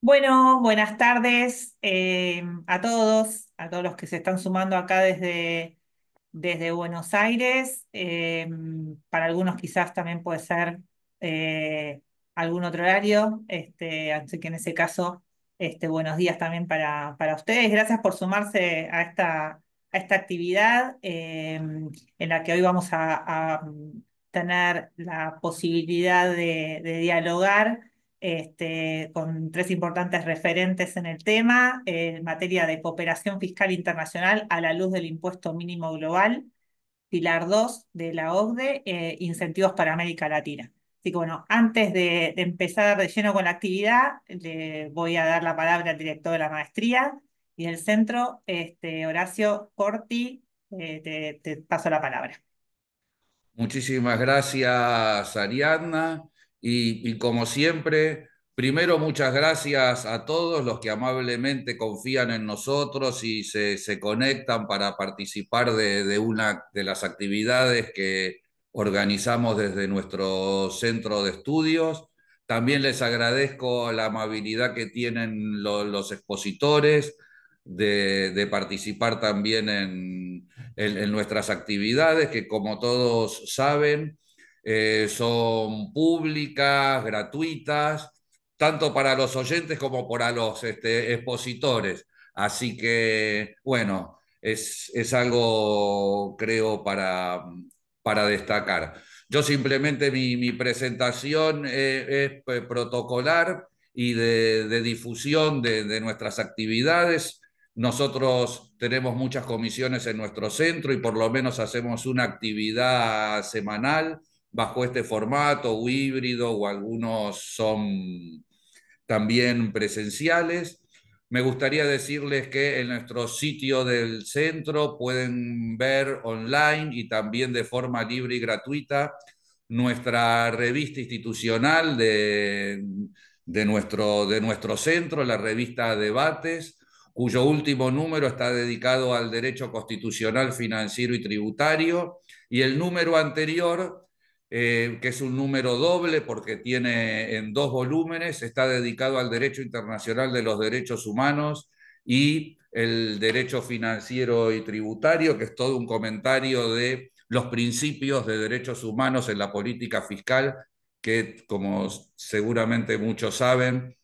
Bueno, buenas tardes a todos los que se están sumando acá desde Buenos Aires. Para algunos quizás también puede ser eh, algún otro horario, así que en ese caso, buenos días también para ustedes. Gracias por sumarse a esta actividad en la que hoy vamos a tener la posibilidad de dialogar con tres importantes referentes en el tema, en materia de cooperación fiscal internacional a la luz del impuesto mínimo global, pilar 2 de la OCDE, incentivos para América Latina. Así que bueno, antes de empezar de lleno con la actividad, le voy a dar la palabra al director de la maestría y del centro, Horacio Corti. Te paso la palabra. Muchísimas gracias, Ariadna. Y como siempre, primero muchas gracias a todos los que amablemente confían en nosotros y se conectan para participar de una de las actividades que organizamos desde nuestro centro de estudios. También les agradezco la amabilidad que tienen los expositores de participar también en nuestras actividades, que como todos saben, son públicas, gratuitas, tanto para los oyentes como para los expositores. Así que, bueno, es algo, creo, para destacar. Yo simplemente mi presentación es protocolar y de difusión de nuestras actividades. Nosotros tenemos muchas comisiones en nuestro centro y por lo menos hacemos una actividad semanal bajo este formato o híbrido, o algunos son también presenciales. Me gustaría decirles que en nuestro sitio del centro pueden ver online y también de forma libre y gratuita nuestra revista institucional de nuestro centro, la revista Debates, cuyo último número está dedicado al derecho constitucional, financiero y tributario, y el número anterior, que es un número doble porque tiene en dos volúmenes, está dedicado al derecho internacional de los derechos humanos y el derecho financiero y tributario, que es todo un comentario de los principios de derechos humanos en la política fiscal, que como seguramente muchos saben,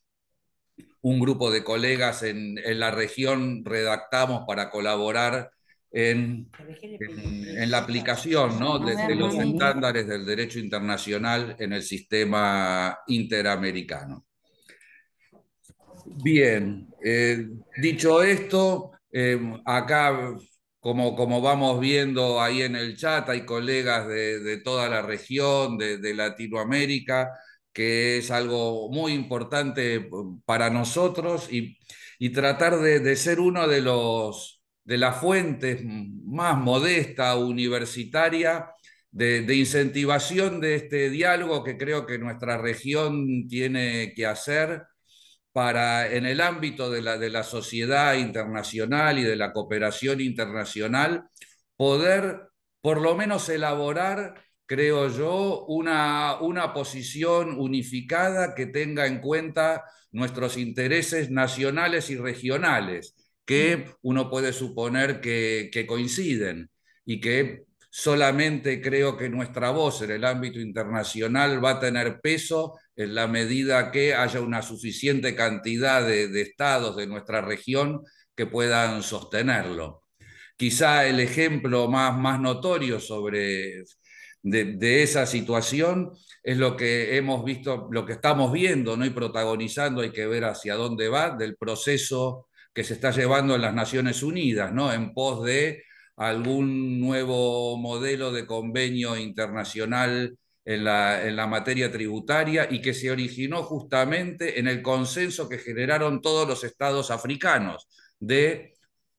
un grupo de colegas en la región redactamos para colaborar en la aplicación, ¿no? de los estándares del derecho internacional en el sistema interamericano. Bien, dicho esto, acá, como vamos viendo ahí en el chat, hay colegas de toda la región, de Latinoamérica, que es algo muy importante para nosotros y tratar de ser uno de las fuentes más modesta, universitaria, de incentivación de este diálogo que creo que nuestra región tiene que hacer para, en el ámbito de la sociedad internacional y de la cooperación internacional, poder por lo menos elaborar, creo yo, una posición unificada que tenga en cuenta nuestros intereses nacionales y regionales, que uno puede suponer que coinciden y que solamente creo que nuestra voz en el ámbito internacional va a tener peso en la medida que haya una suficiente cantidad de estados de nuestra región que puedan sostenerlo. Quizá el ejemplo más notorio de esa situación es lo que hemos visto, lo que estamos viendo, ¿no? Y protagonizando, hay que ver hacia dónde va, del proceso que se está llevando en las Naciones Unidas, ¿no? En pos de algún nuevo modelo de convenio internacional en la materia tributaria y que se originó justamente en el consenso que generaron todos los estados africanos de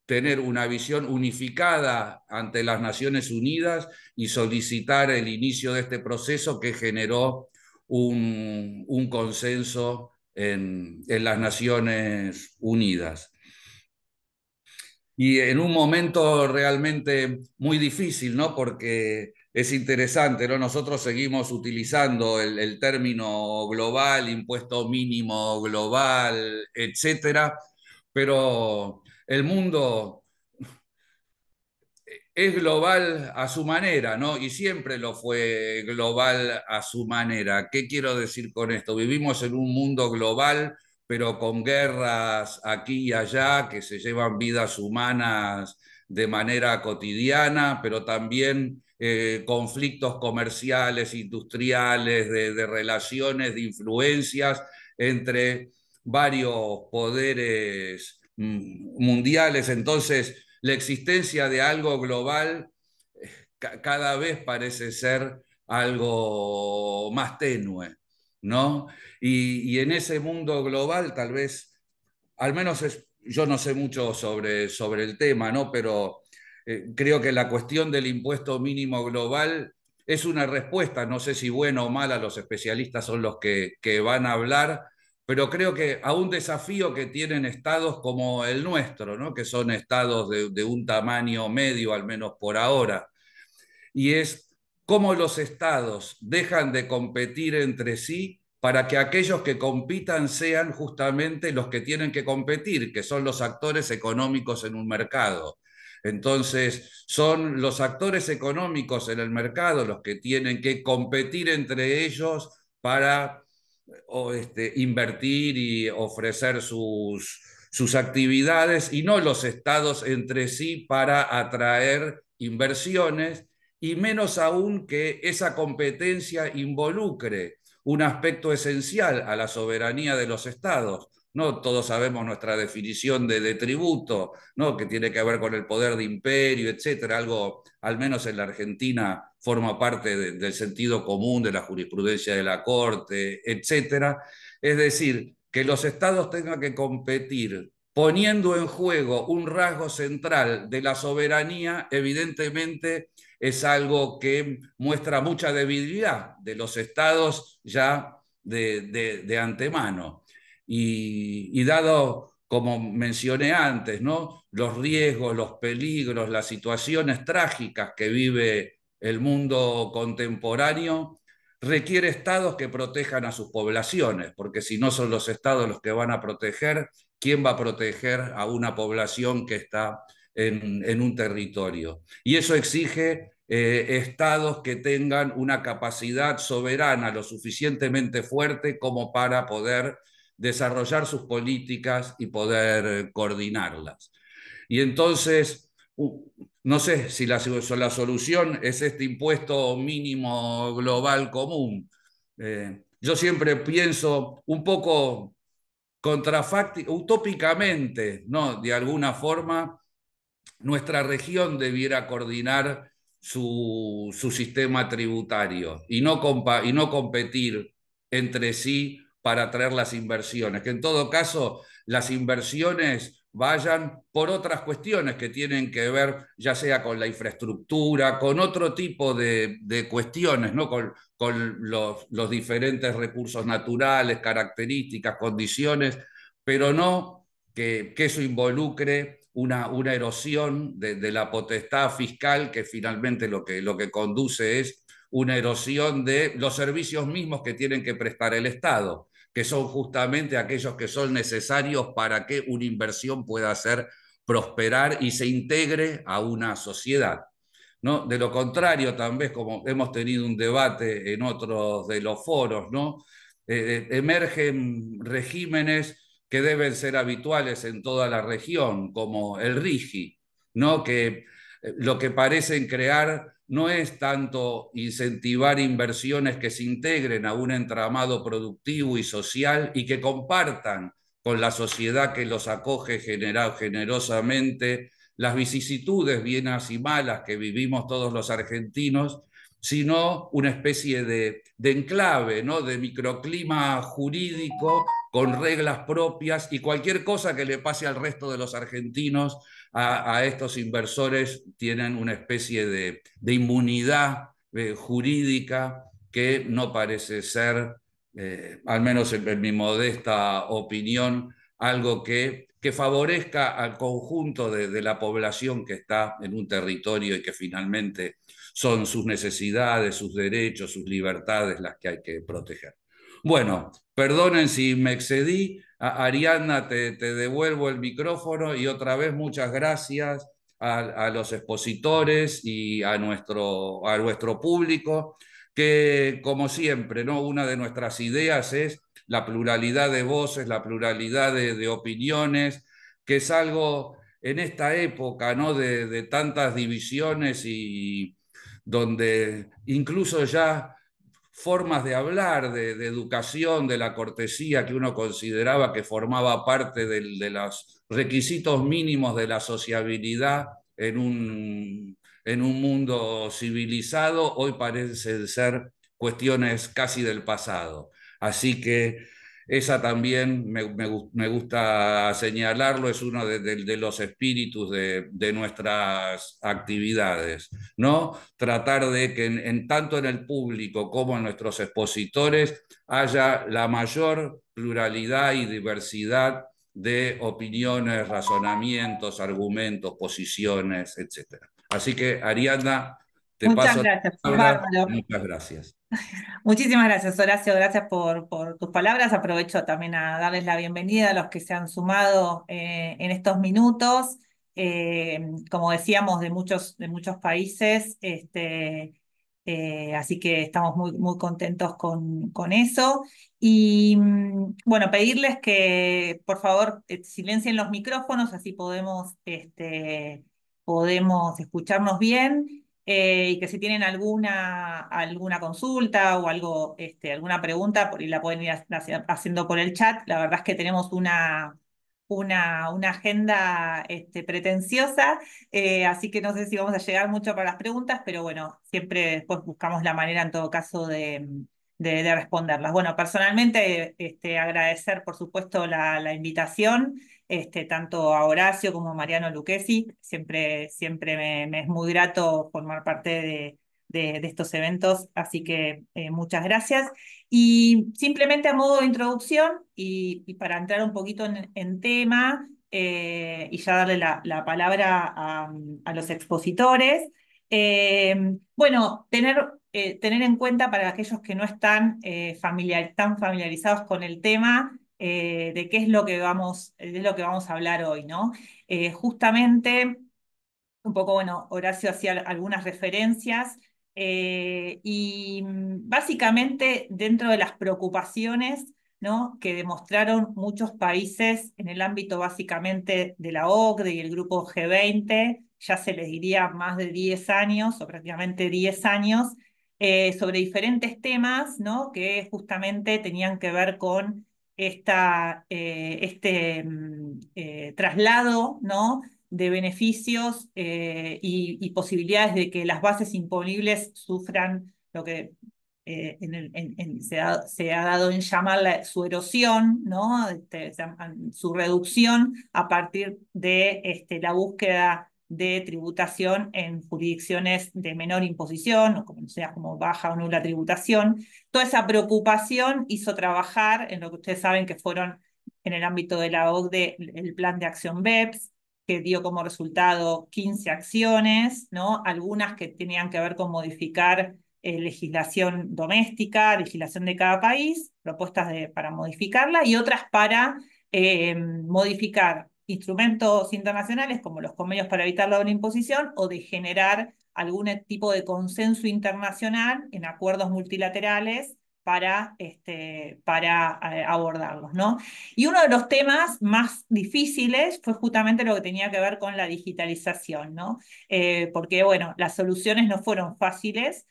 tener una visión unificada ante las Naciones Unidas y solicitar el inicio de este proceso que generó un consenso en las Naciones Unidas. Y en un momento realmente muy difícil, ¿no? Porque es interesante, ¿no? Nosotros seguimos utilizando el término global, impuesto mínimo global, etcétera, pero el mundo es global a su manera, ¿no? Y siempre lo fue global a su manera. ¿Qué quiero decir con esto? Vivimos en un mundo global, pero con guerras aquí y allá que se llevan vidas humanas de manera cotidiana, pero también conflictos comerciales, industriales, de relaciones, de influencias entre varios poderes mundiales. Entonces, la existencia de algo global cada vez parece ser algo más tenue, ¿no? Y en ese mundo global tal vez, al menos yo no sé mucho sobre el tema, ¿no? Pero creo que la cuestión del impuesto mínimo global es una respuesta, no sé si buena o mala, los especialistas son los que van a hablar, pero creo que a un desafío que tienen estados como el nuestro, ¿no? Que son estados de un tamaño medio, al menos por ahora, y es cómo los estados dejan de competir entre sí para que aquellos que compitan sean justamente los que tienen que competir, que son los actores económicos en un mercado. Entonces, son los actores económicos en el mercado los que tienen que competir entre ellos para invertir y ofrecer sus actividades, y no los estados entre sí para atraer inversiones, y menos aún que esa competencia involucre un aspecto esencial a la soberanía de los estados. No todos sabemos nuestra definición de tributo, ¿no? Que tiene que ver con el poder de imperio, etcétera, algo, al menos en la Argentina, forma parte del sentido común, de la jurisprudencia de la Corte, etcétera. Es decir, que los estados tengan que competir poniendo en juego un rasgo central de la soberanía, evidentemente es algo que muestra mucha debilidad de los estados ya de antemano. Y dado, como mencioné antes, ¿no? Los riesgos, los peligros, las situaciones trágicas que vive el mundo contemporáneo, requiere estados que protejan a sus poblaciones, porque si no son los estados los que van a proteger, ¿quién va a proteger a una población que está en un territorio? Y eso exige estados que tengan una capacidad soberana lo suficientemente fuerte como para poder desarrollar sus políticas y poder coordinarlas. Y entonces, no sé si la solución es este impuesto mínimo global común. Yo siempre pienso un poco contrafáctico, utópicamente, ¿no? De alguna forma, nuestra región debiera coordinar su sistema tributario y no competir entre sí para atraer las inversiones, que en todo caso las inversiones vayan por otras cuestiones que tienen que ver ya sea con la infraestructura, con otro tipo de cuestiones, ¿no? Con los diferentes recursos naturales, características, condiciones, pero no que eso involucre una erosión de la potestad fiscal, que finalmente lo que conduce es una erosión de los servicios mismos que tienen que prestar el Estado, que son justamente aquellos que son necesarios para que una inversión pueda hacer prosperar y se integre a una sociedad. ¿No? De lo contrario, también, como hemos tenido un debate en otros de los foros, ¿no? Emergen regímenes que deben ser habituales en toda la región, como el RIGI, ¿no? Que lo que parecen crear no es tanto incentivar inversiones que se integren a un entramado productivo y social y que compartan con la sociedad que los acoge generosamente las vicisitudes bienas y malas que vivimos todos los argentinos, sino una especie de enclave, ¿no? De microclima jurídico con reglas propias, y cualquier cosa que le pase al resto de los argentinos, a estos inversores tienen una especie de inmunidad jurídica que no parece ser, al menos en mi modesta opinión, algo que favorezca al conjunto de la población que está en un territorio y que finalmente son sus necesidades, sus derechos, sus libertades las que hay que proteger. Bueno, perdonen si me excedí. Ariadna, te devuelvo el micrófono y otra vez muchas gracias a los expositores y a nuestro público, que como siempre, ¿no? Una de nuestras ideas es la pluralidad de voces, la pluralidad de opiniones, que es algo en esta época, ¿no? De tantas divisiones y donde incluso ya formas de hablar, de educación, de la cortesía que uno consideraba que formaba parte de los requisitos mínimos de la sociabilidad en un mundo civilizado, hoy parecen ser cuestiones casi del pasado. Así que esa también me gusta señalarlo, es uno de los espíritus de nuestras actividades, ¿no? Tratar de que tanto en el público como en nuestros expositores haya la mayor pluralidad y diversidad de opiniones, razonamientos, argumentos, posiciones, etcétera. Así que, Ariadna, te Muchas paso la gracias, palabra. bárbaro. Muchas gracias. Muchísimas gracias, Horacio. Gracias por tus palabras. Aprovecho también a darles la bienvenida a los que se han sumado en estos minutos. Como decíamos, de muchos países, así que estamos muy contentos con eso. Y bueno, pedirles que por favor silencien los micrófonos, así podemos escucharnos bien. Y que si tienen alguna consulta o algo, alguna pregunta, por ahí la pueden ir haciendo por el chat. La verdad es que tenemos una agenda pretenciosa, así que no sé si vamos a llegar mucho para las preguntas, pero bueno, siempre después buscamos la manera en todo caso de responderlas. Bueno, personalmente agradecer por supuesto la invitación tanto a Horacio como a Mariano Lucchesi. Siempre me es muy grato formar parte de estos eventos, así que muchas gracias. Y simplemente a modo de introducción y para entrar un poquito en tema y ya darle la palabra a los expositores. Bueno, tener en cuenta para aquellos que no están tan familiarizados con el tema, de qué es lo que de lo que vamos a hablar hoy, ¿no? Justamente, un poco, bueno, Horacio hacía algunas referencias y básicamente dentro de las preocupaciones, ¿no? Que demostraron muchos países en el ámbito básicamente de la OCDE y el grupo G20, ya se les diría más de 10 años o prácticamente 10 años, sobre diferentes temas, ¿no? Que justamente tenían que ver con traslado, ¿no? De beneficios y posibilidades de que las bases imponibles sufran lo que se ha dado en llamar su erosión, ¿no? Su reducción a partir de la búsqueda de tributación en jurisdicciones de menor imposición, o como sea, como baja o nula tributación. Toda esa preocupación hizo trabajar en lo que ustedes saben que fueron en el ámbito de la OCDE el plan de acción BEPS, que dio como resultado 15 acciones, ¿no? Algunas que tenían que ver con modificar legislación doméstica, legislación de cada país, propuestas para modificarla, y otras para modificar instrumentos internacionales como los convenios para evitar la doble imposición o de generar algún tipo de consenso internacional en acuerdos multilaterales para abordarlos, ¿no? Y uno de los temas más difíciles fue justamente lo que tenía que ver con la digitalización, ¿no? Porque, bueno, las soluciones no fueron fáciles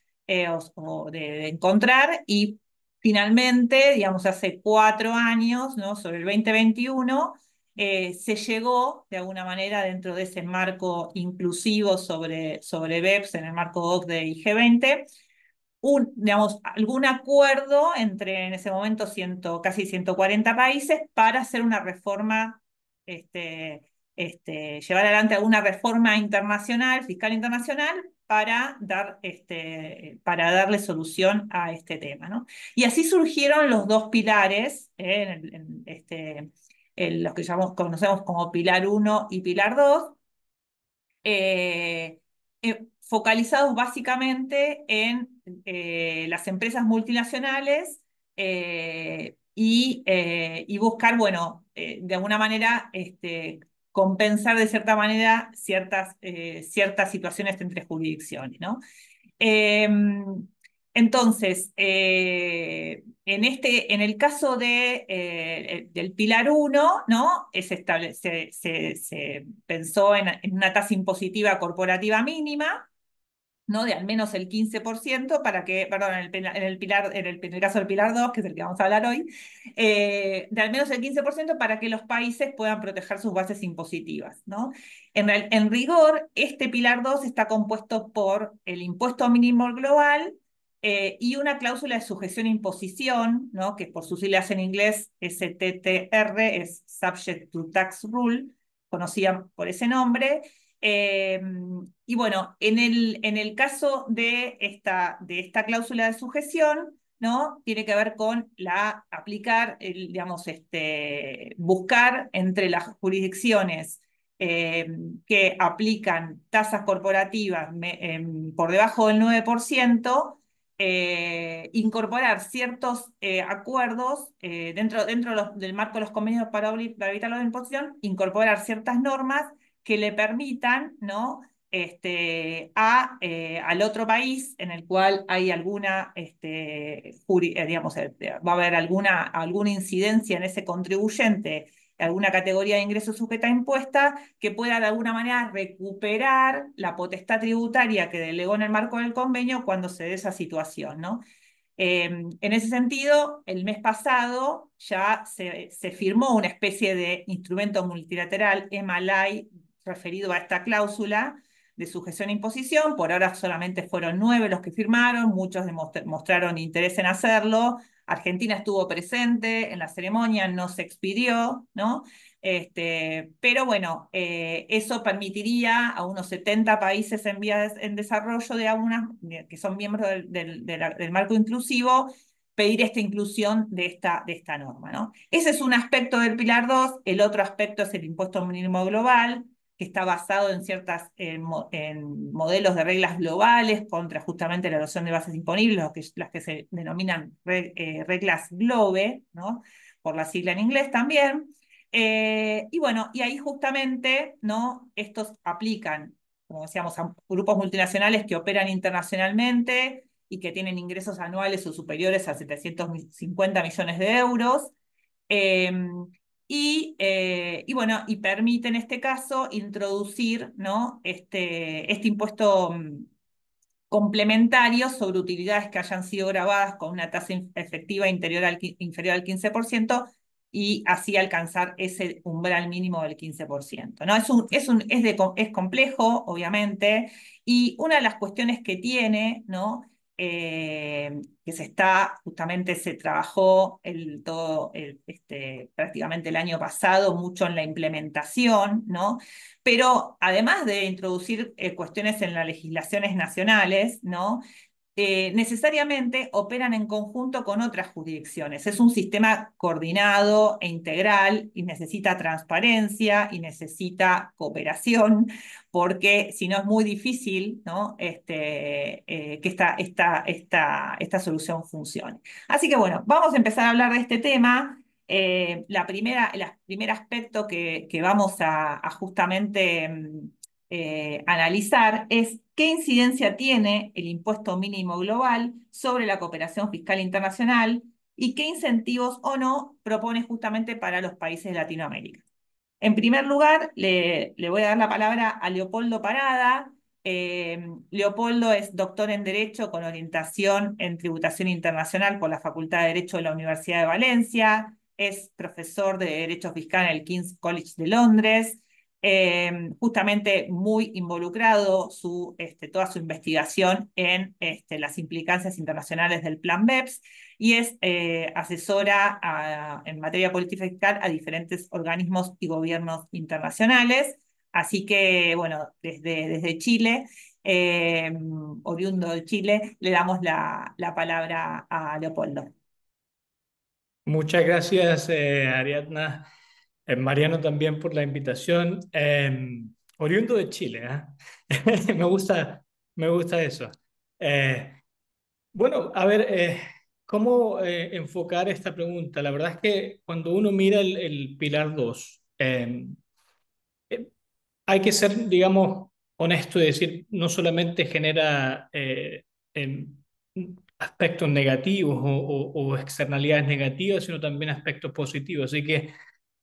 o de encontrar y finalmente, digamos, hace 4 años, ¿no? Sobre el 2021, se llegó de alguna manera dentro de ese marco inclusivo sobre BEPS en el marco OCDE y G20 digamos, algún acuerdo entre en ese momento casi 140 países para hacer una reforma, llevar adelante alguna reforma internacional, fiscal internacional, para darle solución a este tema, ¿no? Y así surgieron los dos pilares, los que conocemos como Pilar 1 y Pilar 2, focalizados básicamente en las empresas multinacionales y buscar, bueno, de alguna manera compensar de cierta manera ciertas situaciones entre jurisdicciones, ¿no? Eh, entonces, en el caso del Pilar uno, ¿no? Se pensó en una tasa impositiva corporativa mínima, ¿no? De al menos el 15% para que, perdón, en el caso del Pilar 2 que es el que vamos a hablar hoy, de al menos el 15% para que los países puedan proteger sus bases impositivas, ¿no? En rigor, este Pilar 2 está compuesto por el impuesto mínimo global y una cláusula de sujeción e imposición, ¿no? Que por sus siglas en inglés STTR, es Subject to Tax Rule, conocida por ese nombre. Eh, y bueno, en el caso de esta cláusula de sujeción, ¿no? Tiene que ver con aplicar, digamos, buscar entre las jurisdicciones eh, que aplican tasas corporativas por debajo del 9%, incorporar ciertos acuerdos del marco de los convenios para evitar la imposición, incorporar ciertas normas que le permitan, ¿no? Al otro país en el cual hay alguna, digamos, va a haber alguna incidencia en ese contribuyente, alguna categoría de ingresos sujeta a impuesta, que pueda de alguna manera recuperar la potestad tributaria que delegó en el marco del convenio cuando se dé esa situación, ¿no? En ese sentido, el mes pasado ya se firmó una especie de instrumento multilateral, EMALAI, referido a esta cláusula de sujeción e imposición. Por ahora solamente fueron 9 los que firmaron, muchos mostraron interés en hacerlo. Argentina estuvo presente en la ceremonia, no se expidió, ¿no? Pero bueno, eso permitiría a unos 70 países en vías en desarrollo que son miembros del marco inclusivo, pedir esta inclusión de esta norma, ¿no? Ese es un aspecto del Pilar 2. El otro aspecto es el impuesto mínimo global, que está basado en modelos de reglas globales contra justamente la erosión de bases imponibles, las que se denominan reglas GLOBE, ¿no? Por la sigla en inglés también. Y bueno, y ahí justamente, ¿no? Estos aplican, como decíamos, a grupos multinacionales que operan internacionalmente y que tienen ingresos anuales o superiores a 750 millones de euros. Eh, y bueno, y permite en este caso introducir, ¿no? este impuesto complementarios sobre utilidades que hayan sido grabadas con una tasa efectiva inferior al 15% y así alcanzar ese umbral mínimo del 15%, ¿no? Es complejo, obviamente, y una de las cuestiones que tiene, ¿no? Que justamente se trabajó prácticamente el año pasado mucho en la implementación, ¿no? Pero además de introducir cuestiones en las legislaciones nacionales, ¿no? Necesariamente operan en conjunto con otras jurisdicciones. Es un sistema coordinado e integral y necesita transparencia y necesita cooperación, porque si no es muy difícil, ¿no? Que esta solución funcione. Así que bueno, vamos a empezar a hablar de este tema. El primer aspecto que vamos a justamente analizar es qué incidencia tiene el impuesto mínimo global sobre la cooperación fiscal internacional y qué incentivos o no propone justamente para los países de Latinoamérica. En primer lugar, le voy a dar la palabra a Leopoldo Parada. Leopoldo es doctor en Derecho con orientación en Tributación Internacional por la Facultad de Derecho de la Universidad de Valencia. Es profesor de Derecho Fiscal en el King's College de Londres. Justamente muy involucrado toda su investigación en las implicancias internacionales del Plan BEPS y es asesora en materia política fiscal a diferentes organismos y gobiernos internacionales. Así que, bueno, desde Chile, oriundo de Chile, le damos la palabra a Leopoldo. Muchas gracias, Ariadna. Mariano también por la invitación. Oriundo de Chile, ¿ah? Me gusta, me gusta eso. Eh, bueno, a ver, ¿cómo enfocar esta pregunta? La verdad es que cuando uno mira el Pilar 2, hay que ser, digamos, honesto y decir, no solamente genera em, aspectos negativos o externalidades negativas, sino también aspectos positivos. Así que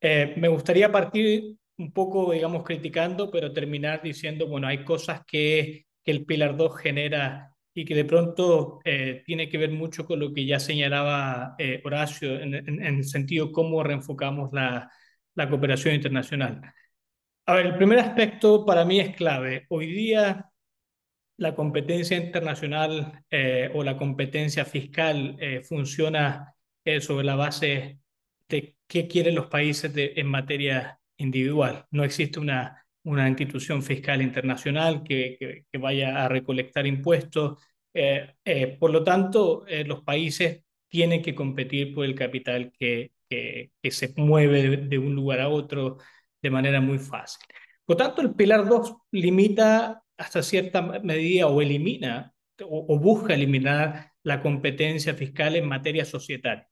me gustaría partir un poco, digamos, criticando, pero terminar diciendo, bueno, hay cosas que el Pilar 2 genera y que de pronto tiene que ver mucho con lo que ya señalaba Horacio en el sentido cómo reenfocamos la cooperación internacional. A ver, el primer aspecto para mí es clave. Hoy día la competencia internacional o la competencia fiscal funciona sobre la base de qué quieren los países en materia individual. No existe una institución fiscal internacional que vaya a recolectar impuestos. Por lo tanto, los países tienen que competir por el capital que se mueve de un lugar a otro de manera muy fácil. Por tanto, el Pilar 2 limita hasta cierta medida o elimina o busca eliminar la competencia fiscal en materia societaria.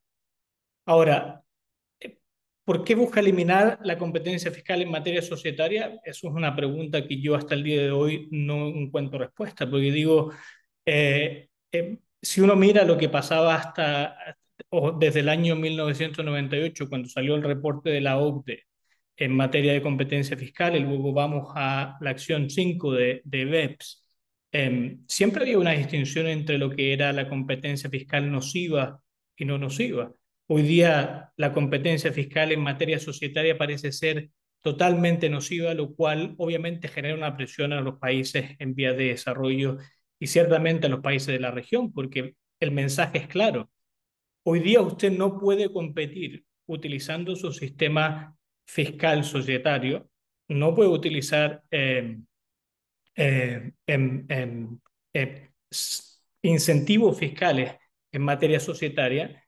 Ahora, ¿por qué busca eliminar la competencia fiscal en materia societaria? Eso es una pregunta que yo hasta el día de hoy no encuentro respuesta, porque digo, si uno mira lo que pasaba o desde el año 1998, cuando salió el reporte de la OCDE en materia de competencia fiscal, y luego vamos a la acción 5 de BEPS, siempre había una distinción entre lo que era la competencia fiscal nociva y no nociva. Hoy día la competencia fiscal en materia societaria parece ser totalmente nociva, lo cual obviamente genera una presión a los países en vías de desarrollo y ciertamente a los países de la región, porque el mensaje es claro. Hoy día usted no puede competir utilizando su sistema fiscal societario, no puede utilizar eh, em, em, incentivos fiscales en materia societaria,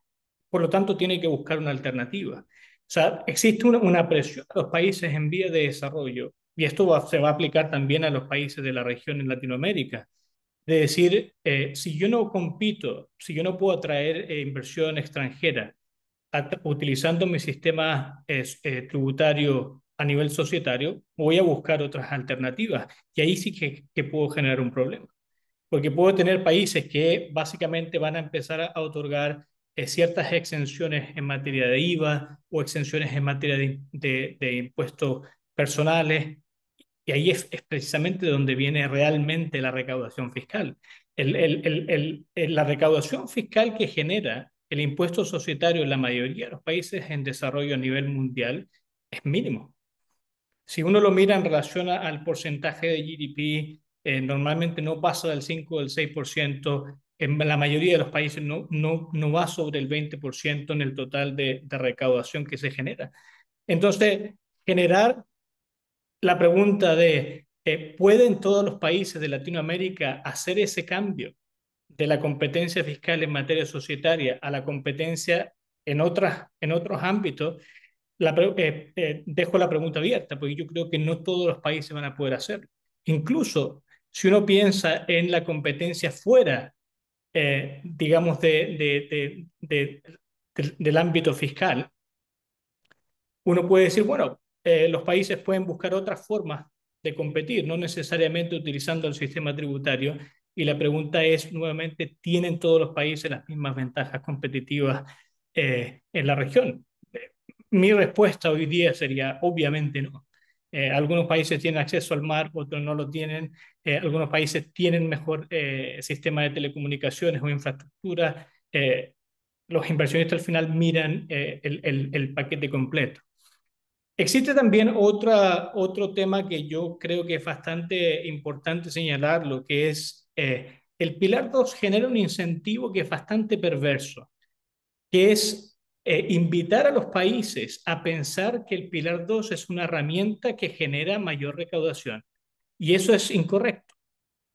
por lo tanto tiene que buscar una alternativa. O sea, existe una presión a los países en vías de desarrollo, y esto se va a aplicar también a los países de la región en Latinoamérica, de decir, si yo no compito, si yo no puedo atraer inversión extranjera utilizando mi sistema tributario a nivel societario, voy a buscar otras alternativas. Y ahí sí que puedo generar un problema. Porque puedo tener países que básicamente van a empezar a otorgar ciertas exenciones en materia de IVA o exenciones en materia de impuestos personales, y ahí es precisamente donde viene realmente la recaudación fiscal. La recaudación fiscal que genera el impuesto societario en la mayoría de los países en desarrollo a nivel mundial es mínimo. Si uno lo mira en relación al porcentaje de GDP, normalmente no pasa del 5 o del 6%. En la mayoría de los países no va sobre el 20% en el total de recaudación que se genera. Entonces, generar la pregunta de, ¿pueden todos los países de Latinoamérica hacer ese cambio de la competencia fiscal en materia societaria a la competencia en otros ámbitos? Dejo la pregunta abierta, porque yo creo que no todos los países van a poder hacerlo. Incluso si uno piensa en la competencia fuera, digamos, del ámbito fiscal, uno puede decir, bueno, los países pueden buscar otras formas de competir, no necesariamente utilizando el sistema tributario. Y la pregunta es, nuevamente, ¿tienen todos los países las mismas ventajas competitivas en la región? Mi respuesta hoy día sería, obviamente no. Algunos países tienen acceso al mar, otros no lo tienen. Algunos países tienen mejor sistema de telecomunicaciones o infraestructura. Los inversionistas al final miran el paquete completo. Existe también otro tema que yo creo que es bastante importante señalar, lo que es el Pilar 2 genera un incentivo que es bastante perverso, que es invitar a los países a pensar que el Pilar 2 es una herramienta que genera mayor recaudación. Y eso es incorrecto.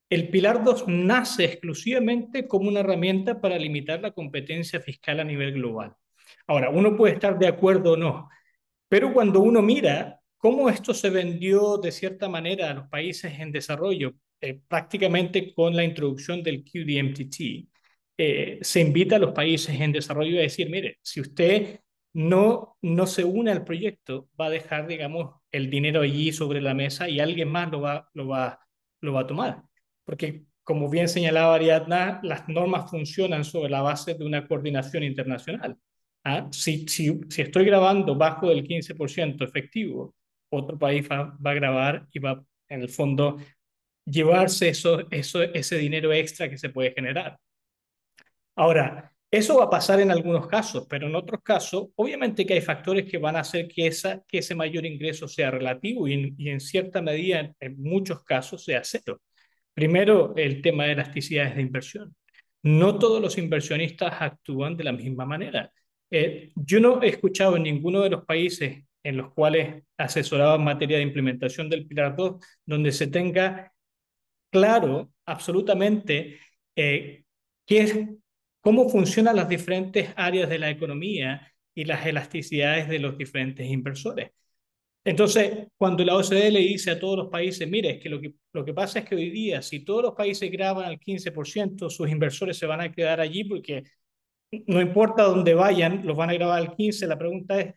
El Pilar 2 nace exclusivamente como una herramienta para limitar la competencia fiscal a nivel global. Ahora, uno puede estar de acuerdo o no, pero cuando uno mira cómo esto se vendió de cierta manera a los países en desarrollo, prácticamente con la introducción del QDMTT, se invita a los países en desarrollo a decir, mire, si usted no se une al proyecto, va a dejar, digamos, el dinero allí sobre la mesa y alguien más lo va a tomar. Porque, como bien señalaba Ariadna, las normas funcionan sobre la base de una coordinación internacional. ¿Ah? Si estoy grabando bajo del 15% efectivo, otro país va a grabar y va, en el fondo, llevarse ese dinero extra que se puede generar. Ahora, eso va a pasar en algunos casos, pero en otros casos, obviamente que hay factores que van a hacer que ese mayor ingreso sea relativo y en cierta medida, en muchos casos, sea cero. Primero, el tema de elasticidades de inversión. No todos los inversionistas actúan de la misma manera. Yo no he escuchado en ninguno de los países en los cuales asesoraba en materia de implementación del Pilar 2, donde se tenga claro absolutamente eh, qué es, cómo funcionan las diferentes áreas de la economía y las elasticidades de los diferentes inversores. Entonces, cuando la OCDE le dice a todos los países, mire, es que lo que pasa es que hoy día, si todos los países graban al 15%, sus inversores se van a quedar allí porque no importa dónde vayan, los van a grabar al 15%. La pregunta es,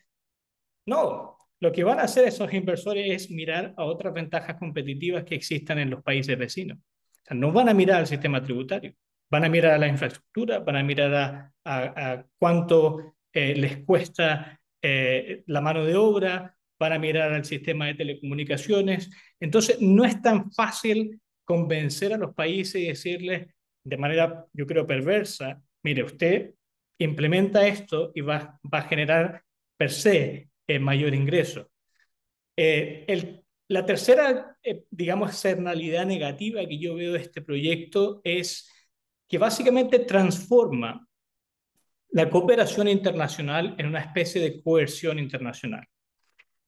no, lo que van a hacer esos inversores es mirar a otras ventajas competitivas que existan en los países vecinos. O sea, no van a mirar al sistema tributario, van a mirar a la infraestructura, van a mirar a cuánto les cuesta la mano de obra, van a mirar al sistema de telecomunicaciones. Entonces, no es tan fácil convencer a los países y decirles de manera, yo creo, perversa, mire, usted implementa esto y va a generar per se mayor ingreso. La tercera, digamos, externalidad negativa que yo veo de este proyecto es que básicamente transforma la cooperación internacional en una especie de coerción internacional.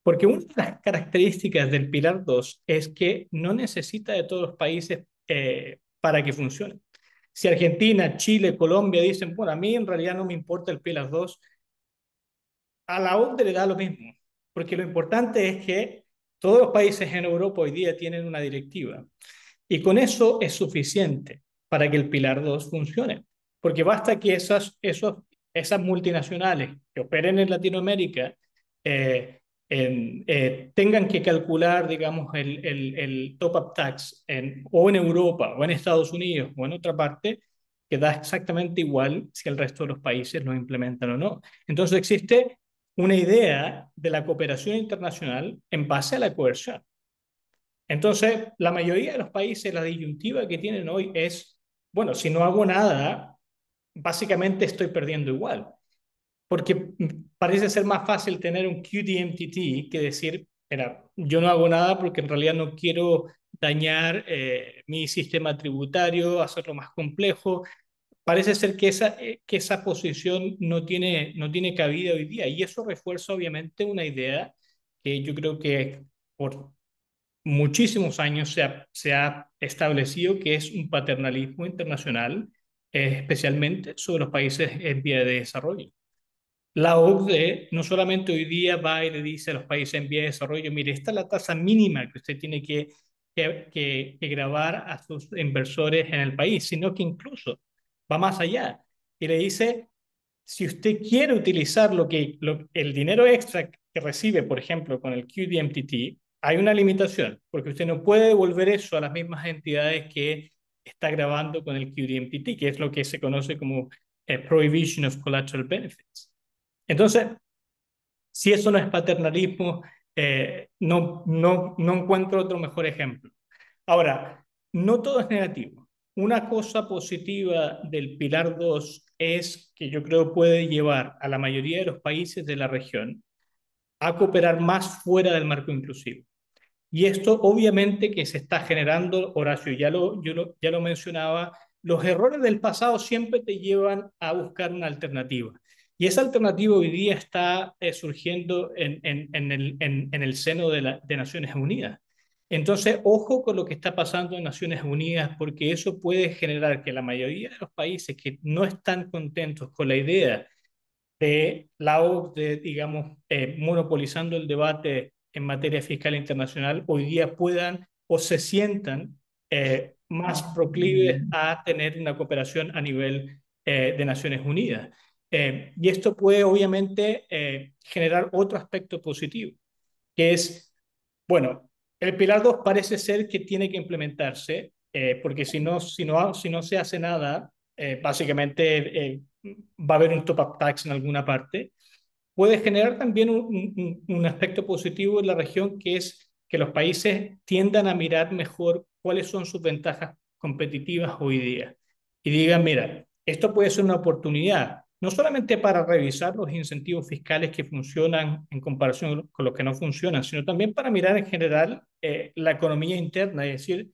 Porque una de las características del Pilar 2 es que no necesita de todos los países para que funcione. Si Argentina, Chile, Colombia dicen, bueno, a mí en realidad no me importa el Pilar 2, a la OCDE le da lo mismo, porque lo importante es que todos los países en Europa hoy día tienen una directiva y con eso es suficiente para que el Pilar 2 funcione, porque basta que esas multinacionales que operen en Latinoamérica tengan que calcular, digamos, el top-up tax o en Europa o en Estados Unidos o en otra parte, que da exactamente igual si el resto de los países lo implementan o no. Entonces existe una idea de la cooperación internacional en base a la coerción. Entonces, la mayoría de los países, la disyuntiva que tienen hoy es, bueno, si no hago nada, básicamente estoy perdiendo igual, porque parece ser más fácil tener un QDMTT que decir, mira, yo no hago nada porque en realidad no quiero dañar mi sistema tributario, hacerlo más complejo. Parece ser que esa posición no tiene cabida hoy día y eso refuerza obviamente una idea que yo creo que por muchísimos años se ha establecido que es un paternalismo internacional, especialmente sobre los países en vía de desarrollo. La OCDE no solamente hoy día va y le dice a los países en vía de desarrollo, mire, esta es la tasa mínima que usted tiene que grabar a sus inversores en el país, sino que incluso va más allá y le dice, si usted quiere utilizar el dinero extra que recibe, por ejemplo, con el QDMTT, hay una limitación, porque usted no puede devolver eso a las mismas entidades que está grabando con el QDMTT, que es lo que se conoce como Prohibition of Collateral Benefits. Entonces, si eso no es paternalismo, no encuentro otro mejor ejemplo. Ahora, no todo es negativo. Una cosa positiva del Pilar 2 es que yo creo puede llevar a la mayoría de los países de la región a cooperar más fuera del marco inclusivo. Y esto obviamente que se está generando, Horacio, ya lo mencionaba, los errores del pasado siempre te llevan a buscar una alternativa. Y esa alternativa hoy día está surgiendo en el seno de Naciones Unidas. Entonces, ojo con lo que está pasando en Naciones Unidas, porque eso puede generar que la mayoría de los países que no están contentos con la idea de la OCDE, digamos, monopolizando el debate en materia fiscal internacional hoy día puedan o se sientan más proclives a tener una cooperación a nivel de Naciones Unidas. Y esto puede obviamente generar otro aspecto positivo, que es, bueno, el Pilar 2 parece ser que tiene que implementarse, porque si no se hace nada, básicamente va a haber un top-up tax en alguna parte. Puede generar también un aspecto positivo en la región, que es que los países tiendan a mirar mejor cuáles son sus ventajas competitivas hoy día y digan, mira, esto puede ser una oportunidad, no solamente para revisar los incentivos fiscales que funcionan en comparación con los que no funcionan, sino también para mirar en general la economía interna, es decir,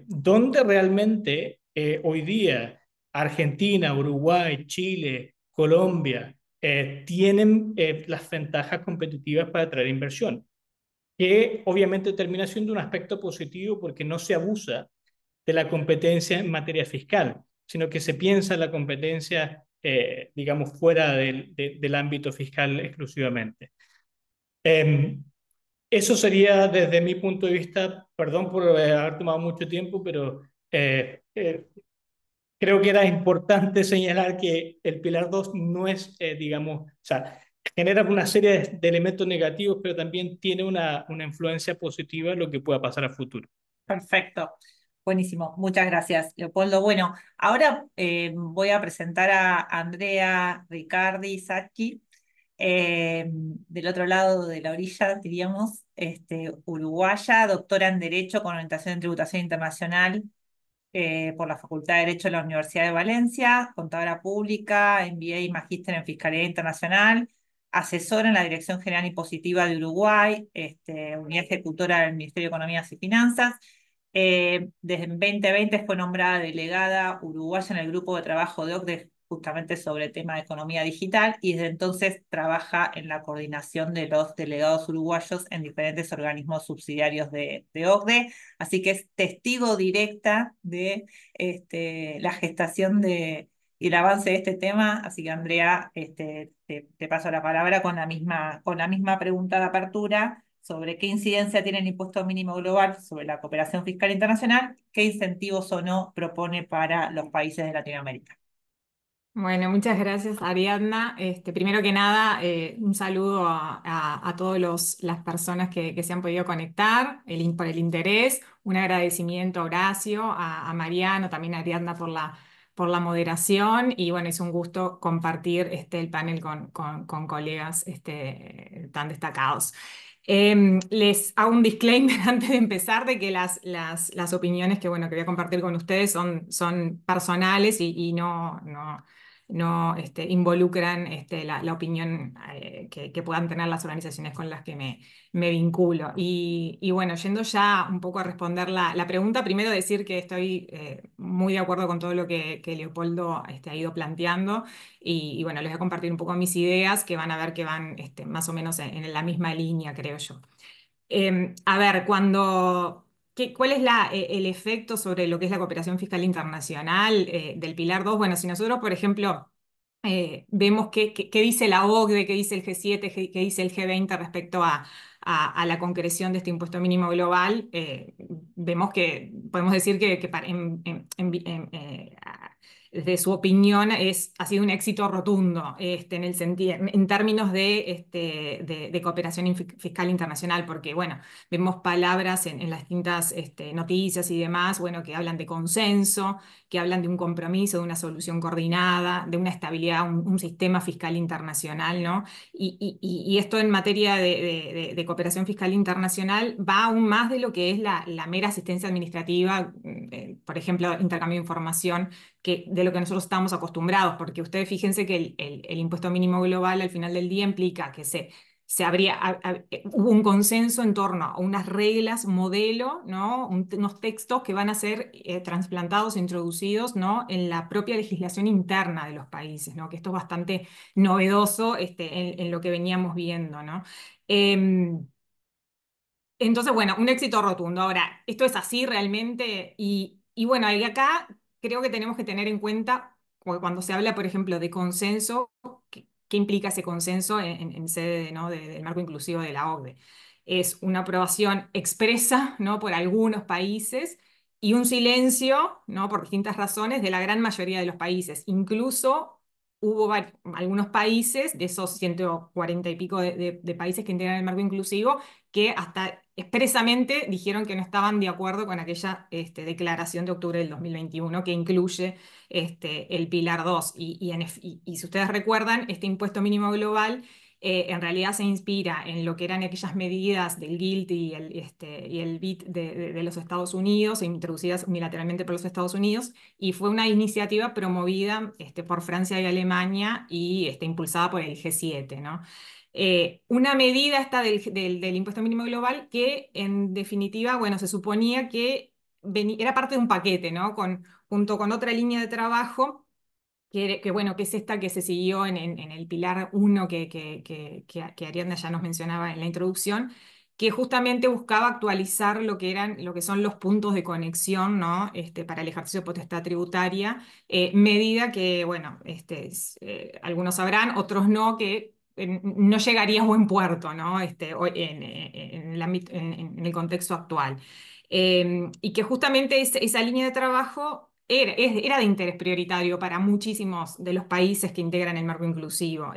dónde realmente hoy día Argentina, Uruguay, Chile, Colombia tienen las ventajas competitivas para atraer inversión, que obviamente termina siendo un aspecto positivo porque no se abusa de la competencia en materia fiscal, sino que se piensa en la competencia, digamos, fuera del ámbito fiscal exclusivamente. Eh, Eso sería desde mi punto de vista, perdón por haber tomado mucho tiempo, pero creo que era importante señalar que el Pilar 2 no es, digamos, o sea, genera una serie de elementos negativos, pero también tiene una influencia positiva en lo que pueda pasar a futuro. Perfecto. Buenísimo. Muchas gracias, Leopoldo. Bueno, ahora voy a presentar a Andrea Riccardi Sacchi, del otro lado de la orilla, diríamos, uruguaya, doctora en Derecho con orientación en Tributación Internacional por la Facultad de Derecho de la Universidad de Valencia, contadora pública, MBA y magíster en Fiscalía Internacional, asesora en la Dirección General Impositiva de Uruguay, unidad ejecutora del Ministerio de Economías y Finanzas. Desde 2020 fue nombrada delegada uruguaya en el grupo de trabajo de OCDE justamente sobre el tema de economía digital y desde entonces trabaja en la coordinación de los delegados uruguayos en diferentes organismos subsidiarios de OCDE, así que es testigo directa de la gestación y el avance de este tema, así que Andrea, te paso la palabra con la misma pregunta de apertura sobre qué incidencia tiene el impuesto mínimo global sobre la cooperación fiscal internacional, qué incentivos o no propone para los países de Latinoamérica. Bueno, muchas gracias, Ariadna. Primero que nada, un saludo a todas las personas que se han podido conectar por el interés. Un agradecimiento a Horacio, a Mariano, también a Ariadna por la moderación. Y bueno, es un gusto compartir el panel con colegas tan destacados. Les hago un disclaimer antes de empezar de que las opiniones bueno, que voy a compartir con ustedes son personales y no involucran la opinión que puedan tener las organizaciones con las que me vinculo. Y bueno, yendo ya un poco a responder la pregunta, primero decir que estoy muy de acuerdo con todo lo que Leopoldo ha ido planteando y bueno, les voy a compartir un poco mis ideas que van a ver que van más o menos en la misma línea, creo yo. A ver, ¿cuál es el efecto sobre lo que es la cooperación fiscal internacional del Pilar 2? Bueno, si nosotros, por ejemplo, vemos qué dice la OCDE, qué dice el G7, qué dice el G20 respecto a la concreción de este impuesto mínimo global, vemos que podemos decir que desde su opinión ha sido un éxito rotundo en el sentido, en términos de cooperación fiscal internacional, porque bueno, vemos palabras en las distintas noticias y demás, bueno, que hablan de consenso, que hablan de un compromiso, de una solución coordinada, de una estabilidad, un sistema fiscal internacional, ¿no? Y esto en materia de cooperación fiscal internacional va aún más de lo que es la mera asistencia administrativa, por ejemplo, intercambio de información, de lo que nosotros estamos acostumbrados, porque ustedes fíjense que el impuesto mínimo global al final del día implica que hubo un consenso en torno a unas reglas modelo, ¿no? Unos textos que van a ser trasplantados e introducidos, ¿no? En la propia legislación interna de los países, ¿no? Que esto es bastante novedoso en lo que veníamos viendo, ¿no? Em, entonces, bueno, un éxito rotundo. Ahora, ¿esto es así realmente? Y bueno, y acá creo que tenemos que tener en cuenta, cuando se habla, por ejemplo, de consenso, ¿qué implica ese consenso en sede, ¿no? del marco inclusivo de la OCDE? es una aprobación expresa, ¿no? por algunos países y un silencio, ¿no? por distintas razones, de la gran mayoría de los países. Incluso hubo algunos países, de esos 140 y pico de países que integran el marco inclusivo, que hasta expresamente dijeron que no estaban de acuerdo con aquella declaración de octubre del 2021 que incluye el Pilar 2. Y si ustedes recuerdan, este impuesto mínimo global en realidad se inspira en lo que eran aquellas medidas del GILT y el BIT de los Estados Unidos, introducidas unilateralmente por los Estados Unidos, y fue una iniciativa promovida por Francia y Alemania y impulsada por el G7, ¿no? Una medida esta del impuesto mínimo global que en definitiva, bueno, se suponía que era parte de un paquete, ¿no? Junto con otra línea de trabajo bueno, que es esta que se siguió en el pilar uno que Ariadna ya nos mencionaba en la introducción, que justamente buscaba actualizar lo que son los puntos de conexión, ¿no? Para el ejercicio de potestad tributaria, medida que, bueno, algunos sabrán, otros no, que no llegaría a buen puerto, ¿no? En el en el contexto actual. Y que justamente esa línea de trabajo era de interés prioritario para muchísimos de los países que integran el marco inclusivo.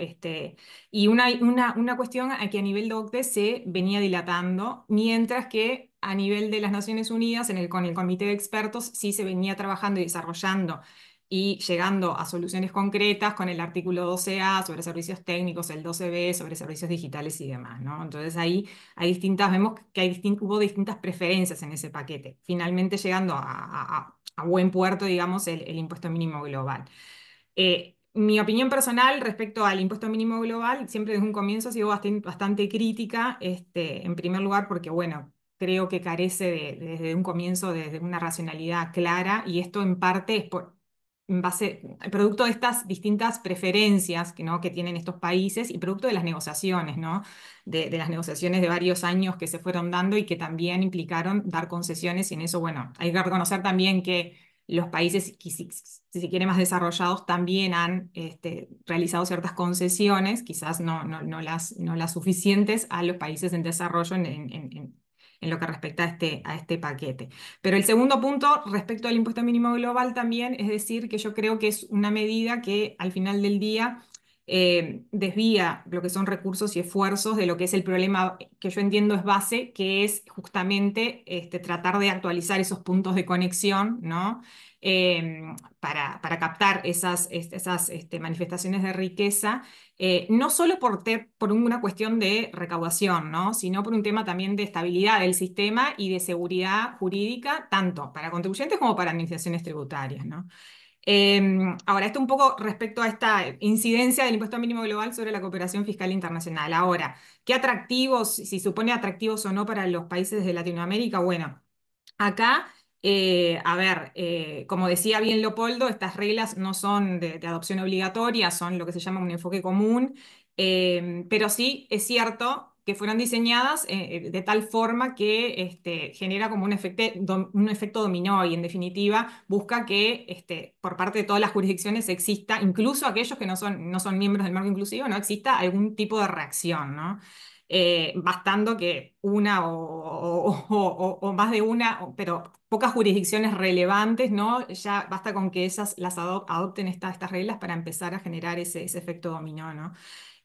Y una cuestión a que a nivel de OCDE se venía dilatando, mientras que a nivel de las Naciones Unidas, con el Comité de Expertos, sí se venía trabajando y desarrollando y llegando a soluciones concretas con el artículo 12A sobre servicios técnicos, el 12B sobre servicios digitales y demás, ¿no? Entonces ahí vemos que hubo distintas preferencias en ese paquete, finalmente llegando a buen puerto, digamos, el impuesto mínimo global. Mi opinión personal respecto al impuesto mínimo global, siempre desde un comienzo ha sido bastante crítica, en primer lugar porque, bueno, creo que carece desde un comienzo de una racionalidad clara, y esto en parte es producto de estas distintas preferencias ¿no? que tienen estos países y producto de las negociaciones, ¿no? de las negociaciones de varios años que se fueron dando y que también implicaron dar concesiones, y en eso, bueno, hay que reconocer también que los países, si se quiere, más desarrollados también han realizado ciertas concesiones, quizás no las suficientes a los países en desarrollo en lo que respecta a este paquete. Pero el segundo punto respecto al impuesto mínimo global también es decir que yo creo que es una medida que al final del día desvía lo que son recursos y esfuerzos de lo que es el problema que yo entiendo es base, que es justamente tratar de actualizar esos puntos de conexión, ¿no? Para captar esas manifestaciones de riqueza, no solo por una cuestión de recaudación, ¿no? Sino por un tema también de estabilidad del sistema y de seguridad jurídica, tanto para contribuyentes como para administraciones tributarias, ¿no? Ahora, esto un poco respecto a esta incidencia del impuesto mínimo global sobre la cooperación fiscal internacional. Ahora, ¿qué atractivos, si supone atractivos o no para los países de Latinoamérica? Bueno, acá, a ver, como decía bien Leopoldo, estas reglas no son de adopción obligatoria, son lo que se llama un enfoque común, pero sí es cierto que fueron diseñadas de tal forma que genera como un efecto dominó, y en definitiva busca que por parte de todas las jurisdicciones exista, incluso aquellos que no son miembros del marco inclusivo, no exista algún tipo de reacción, ¿no? Bastando que una o más de una, pero pocas jurisdicciones relevantes, ¿no? Ya basta con que esas las adopten estas reglas para empezar a generar ese efecto dominó, ¿no?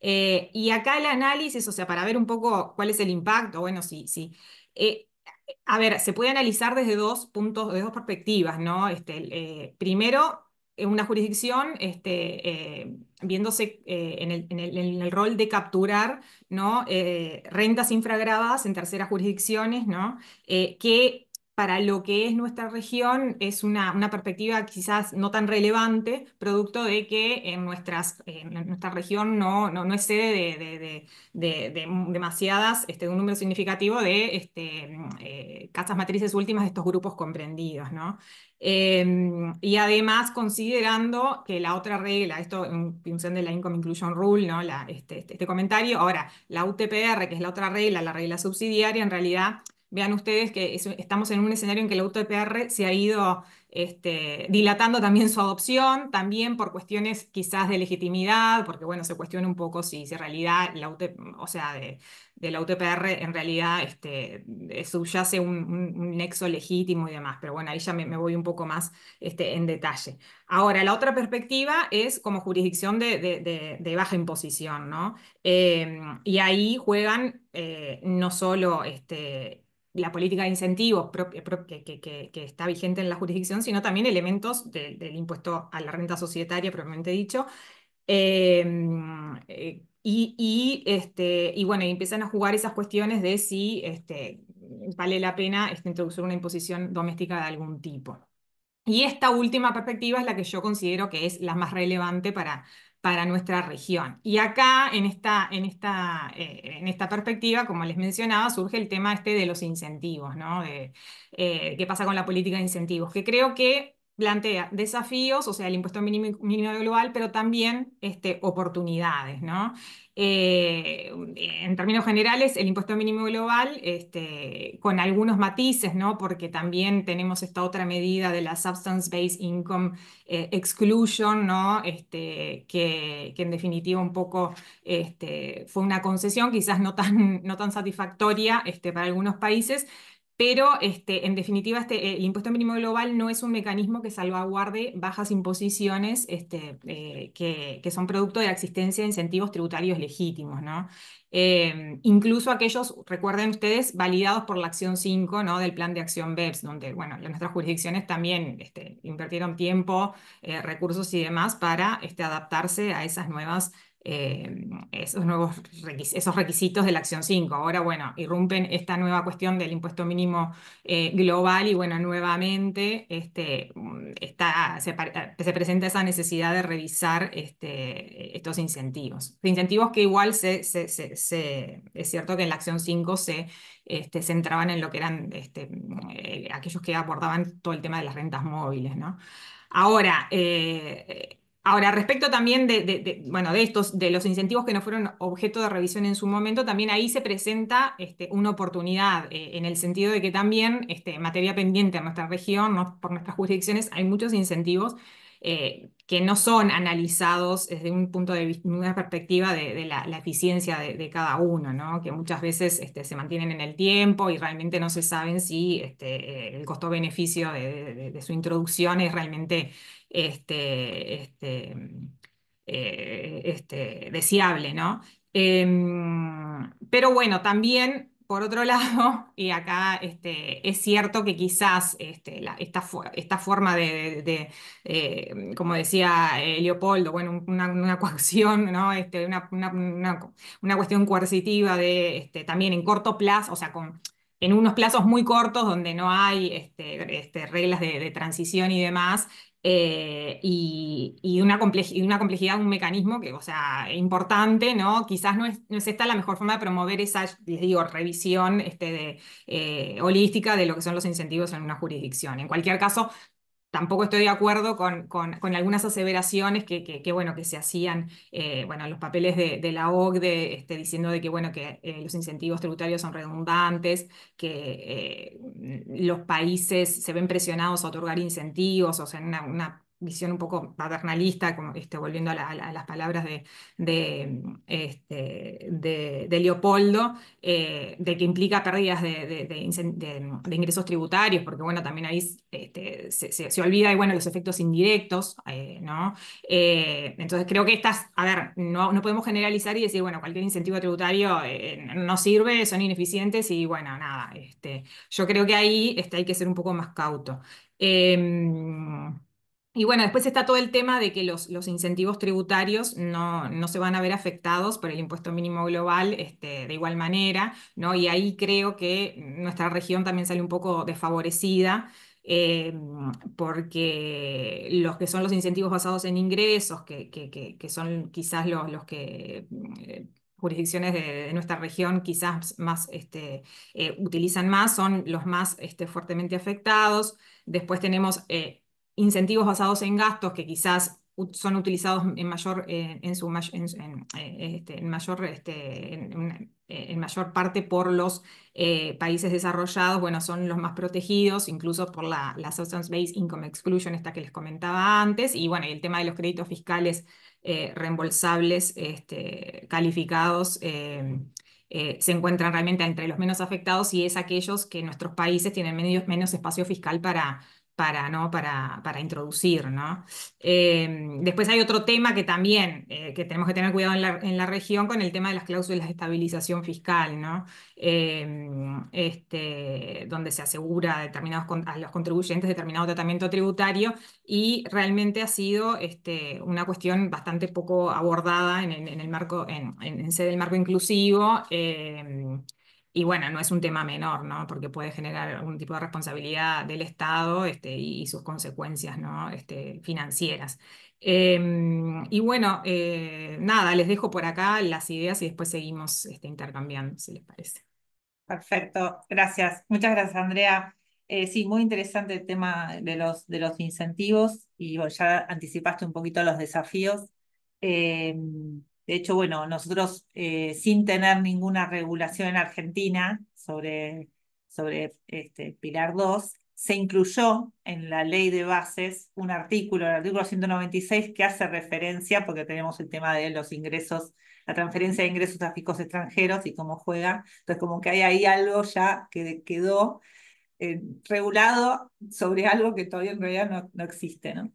Y acá el análisis, o sea, para ver un poco cuál es el impacto, bueno, sí, sí. Eh, a ver, se puede analizar desde dos puntos, de dos perspectivas, ¿no? Primero, una jurisdicción viéndose en el rol de capturar, ¿no? Rentas infragravadas en terceras jurisdicciones, ¿no? Que para lo que es nuestra región es una perspectiva quizás no tan relevante, producto de que en nuestra región no es sede de demasiadas, un número significativo de casas matrices últimas de estos grupos comprendidos, ¿no? Y además considerando que la otra regla, esto en función de la Income Inclusion Rule, ¿no? Este comentario, ahora, la UTPR, que es la otra regla, la regla subsidiaria, en realidad, vean ustedes que estamos en un escenario en que la UTPR se ha ido dilatando también su adopción, también por cuestiones quizás de legitimidad, porque bueno, se cuestiona un poco si en realidad o sea, de la UTPR en realidad subyace un nexo legítimo y demás, pero bueno, ahí ya me voy un poco más en detalle. Ahora, la otra perspectiva es como jurisdicción de baja imposición, ¿no? Y ahí juegan no solo la política de incentivos que está vigente en la jurisdicción, sino también elementos del impuesto a la renta societaria, propiamente dicho. Eh, y bueno, y empiezan a jugar esas cuestiones de si vale la pena introducir una imposición doméstica de algún tipo. Y esta última perspectiva es la que yo considero que es la más relevante para nuestra región. Y acá, en esta perspectiva, como les mencionaba, surge el tema de los incentivos, ¿no? ¿Qué pasa con la política de incentivos? Que creo que plantea desafíos, o sea, el impuesto mínimo global, pero también oportunidades, ¿no? En términos generales, el impuesto mínimo global, con algunos matices, ¿no? Porque también tenemos esta otra medida de la Substance-Based Income Exclusion, ¿no? Que en definitiva un poco fue una concesión, quizás no tan satisfactoria para algunos países. Pero en definitiva, el impuesto mínimo global no es un mecanismo que salvaguarde bajas imposiciones que son producto de la existencia de incentivos tributarios legítimos, ¿no? Incluso aquellos, recuerden ustedes, validados por la acción 5, ¿no? Del plan de acción BEPS, donde bueno, nuestras jurisdicciones también invirtieron tiempo, recursos y demás para adaptarse a esas nuevas esos requisitos de la acción 5. Ahora, bueno, irrumpen esta nueva cuestión del impuesto mínimo global y, bueno, nuevamente se presenta esa necesidad de revisar estos incentivos. Incentivos que igual es cierto que en la acción 5 se centraban en lo que eran aquellos que abordaban todo el tema de las rentas móviles, ¿no? Ahora, respecto también bueno, de los incentivos que no fueron objeto de revisión en su momento, también ahí se presenta una oportunidad, en el sentido de que también, materia pendiente en nuestra región, ¿no? Por nuestras jurisdicciones, hay muchos incentivos que no son analizados desde un punto de vista, una perspectiva de la eficiencia de cada uno, ¿no? Que muchas veces se mantienen en el tiempo y realmente no se saben si el costo-beneficio de su introducción es realmente deseable, ¿no? Pero bueno, también, por otro lado, y acá es cierto que quizás esta forma como decía Leopoldo, bueno, una coacción, ¿no? Una cuestión coercitiva también en corto plazo, o sea, en unos plazos muy cortos donde no hay reglas de transición y demás, y una complejidad, un mecanismo que, o sea, importante, ¿no? Quizás no es esta la mejor forma de promover esa, les digo, revisión holística de lo que son los incentivos en una jurisdicción. En cualquier caso, tampoco estoy de acuerdo con algunas aseveraciones bueno, que se hacían, bueno, en los papeles de la OCDE, diciendo de que, bueno, que los incentivos tributarios son redundantes, que los países se ven presionados a otorgar incentivos, o sea, una visión un poco paternalista, como, volviendo a las palabras de Leopoldo, de que implica pérdidas de ingresos tributarios, porque bueno, también ahí se olvida, y bueno, los efectos indirectos, ¿no? Entonces creo que a ver, no podemos generalizar y decir, bueno, cualquier incentivo tributario no sirve, son ineficientes y bueno, nada, yo creo que ahí hay que ser un poco más cauto. Y bueno, después está todo el tema de que los incentivos tributarios no se van a ver afectados por el impuesto mínimo global de igual manera, ¿no? Y ahí creo que nuestra región también sale un poco desfavorecida, eh, porque los que son los incentivos basados en ingresos, que son quizás los que jurisdicciones de nuestra región quizás más utilizan más, son los más fuertemente afectados. Después tenemos incentivos basados en gastos que quizás son utilizados en mayor, en mayor parte por los países desarrollados, bueno, son los más protegidos, incluso por la Substance-Based Income Exclusion, esta que les comentaba antes, y bueno, y el tema de los créditos fiscales reembolsables calificados. Se encuentran realmente entre los menos afectados y es aquellos que nuestros países tienen menos espacio fiscal ¿no? para introducir, ¿no? Después hay otro tema que también que tenemos que tener cuidado en la región con el tema de las cláusulas de estabilización fiscal, ¿no? Donde se asegura a los contribuyentes determinado tratamiento tributario y realmente ha sido una cuestión bastante poco abordada en el marco, en sede del marco inclusivo. Y bueno, no es un tema menor, ¿no? Porque puede generar algún tipo de responsabilidad del Estado y sus consecuencias, ¿no? Financieras. Y bueno, nada, les dejo por acá las ideas y después seguimos intercambiando, si les parece. Perfecto, gracias. Muchas gracias, Andrea. Sí, muy interesante el tema de los incentivos y bueno, ya anticipaste un poquito los desafíos. De hecho, bueno, nosotros sin tener ninguna regulación en Argentina sobre Pilar 2 se incluyó en la ley de bases un artículo, el artículo 196, que hace referencia, porque tenemos el tema de los ingresos, la transferencia de ingresos a fiscos extranjeros y cómo juega. Entonces, como que hay ahí algo ya que quedó regulado sobre algo que todavía en realidad no existe, ¿no?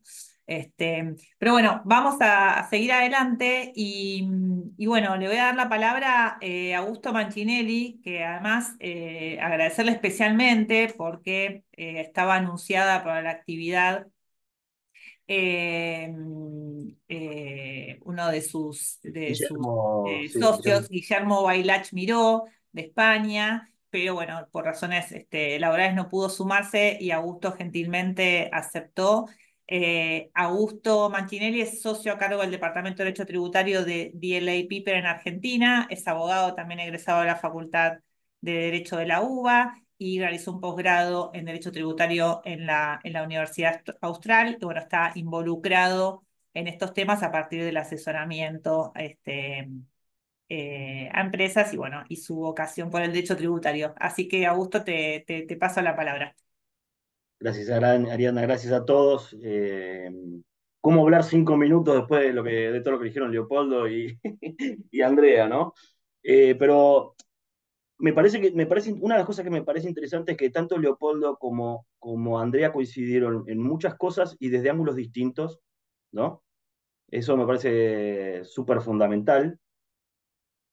Pero bueno, vamos a seguir adelante y bueno, le voy a dar la palabra a Augusto Mancinelli, que además agradecerle especialmente porque estaba anunciada para la actividad eh, uno de sus Guillermo, sí, Guillermo. socios, Guillermo Bailach Miró, de España, pero bueno, por razones laborales no pudo sumarse y Augusto gentilmente aceptó. Augusto Manchinelli es socio a cargo del Departamento de Derecho Tributario de DLA Piper en Argentina, es abogado también egresado de la Facultad de Derecho de la UBA y realizó un posgrado en Derecho Tributario en la Universidad Austral, y bueno, está involucrado en estos temas a partir del asesoramiento a empresas y bueno, y su vocación por el derecho tributario. Así que, Augusto, te paso la palabra. Gracias, Ariana, gracias a todos. ¿Cómo hablar 5 minutos después de todo lo que dijeron Leopoldo y Andrea, ¿no? Pero me parece, una de las cosas que me parece interesante es que tanto Leopoldo como Andrea coincidieron en muchas cosas y desde ángulos distintos, ¿no? Eso me parece súper fundamental.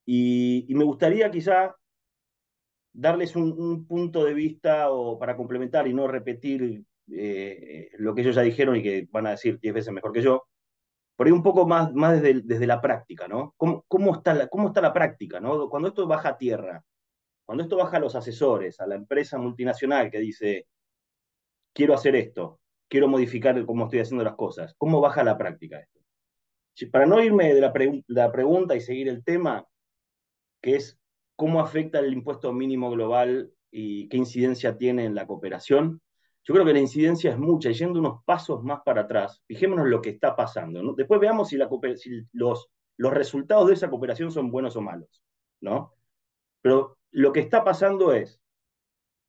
Y me gustaría quizá darles un punto de vista o para complementar y no repetir lo que ellos ya dijeron y que van a decir 10 veces mejor que yo, por ahí un poco más desde la práctica, ¿no? ¿Cómo está la práctica, ¿no? Cuando esto baja a tierra, cuando esto baja a los asesores, a la empresa multinacional que dice, quiero hacer esto, quiero modificar cómo estoy haciendo las cosas, ¿cómo baja a la práctica esto? Para no irme de la pregunta y seguir el tema, que es cómo afecta el impuesto mínimo global y qué incidencia tiene en la cooperación. Yo creo que la incidencia es mucha, y yendo unos pasos más para atrás, fijémonos lo que está pasando, ¿no? Después veamos si los resultados de esa cooperación son buenos o malos, ¿no? Pero lo que está pasando es,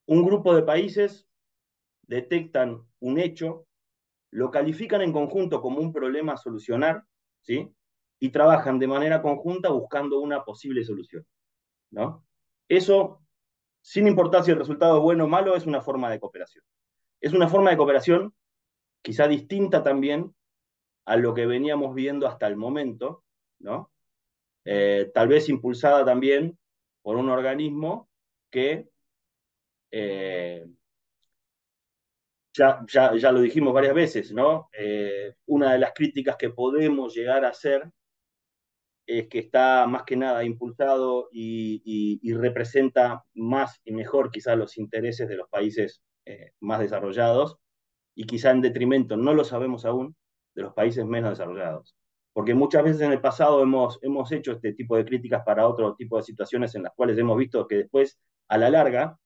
un grupo de países detectan un hecho, lo califican en conjunto como un problema a solucionar, ¿sí? Y trabajan de manera conjunta buscando una posible solución, ¿no? Eso, sin importar si el resultado es bueno o malo, es una forma de cooperación. Es una forma de cooperación quizá distinta también a lo que veníamos viendo hasta el momento, ¿no? Tal vez impulsada también por un organismo que, eh, ya lo dijimos varias veces, ¿no? Una de las críticas que podemos llegar a hacer es que está más que nada impulsado y representa más y mejor quizá los intereses de los países más desarrollados y quizá en detrimento, no lo sabemos aún, de los países menos desarrollados. Porque muchas veces en el pasado hemos hecho este tipo de críticas para otro tipo de situaciones en las cuales hemos visto que después, a la larga,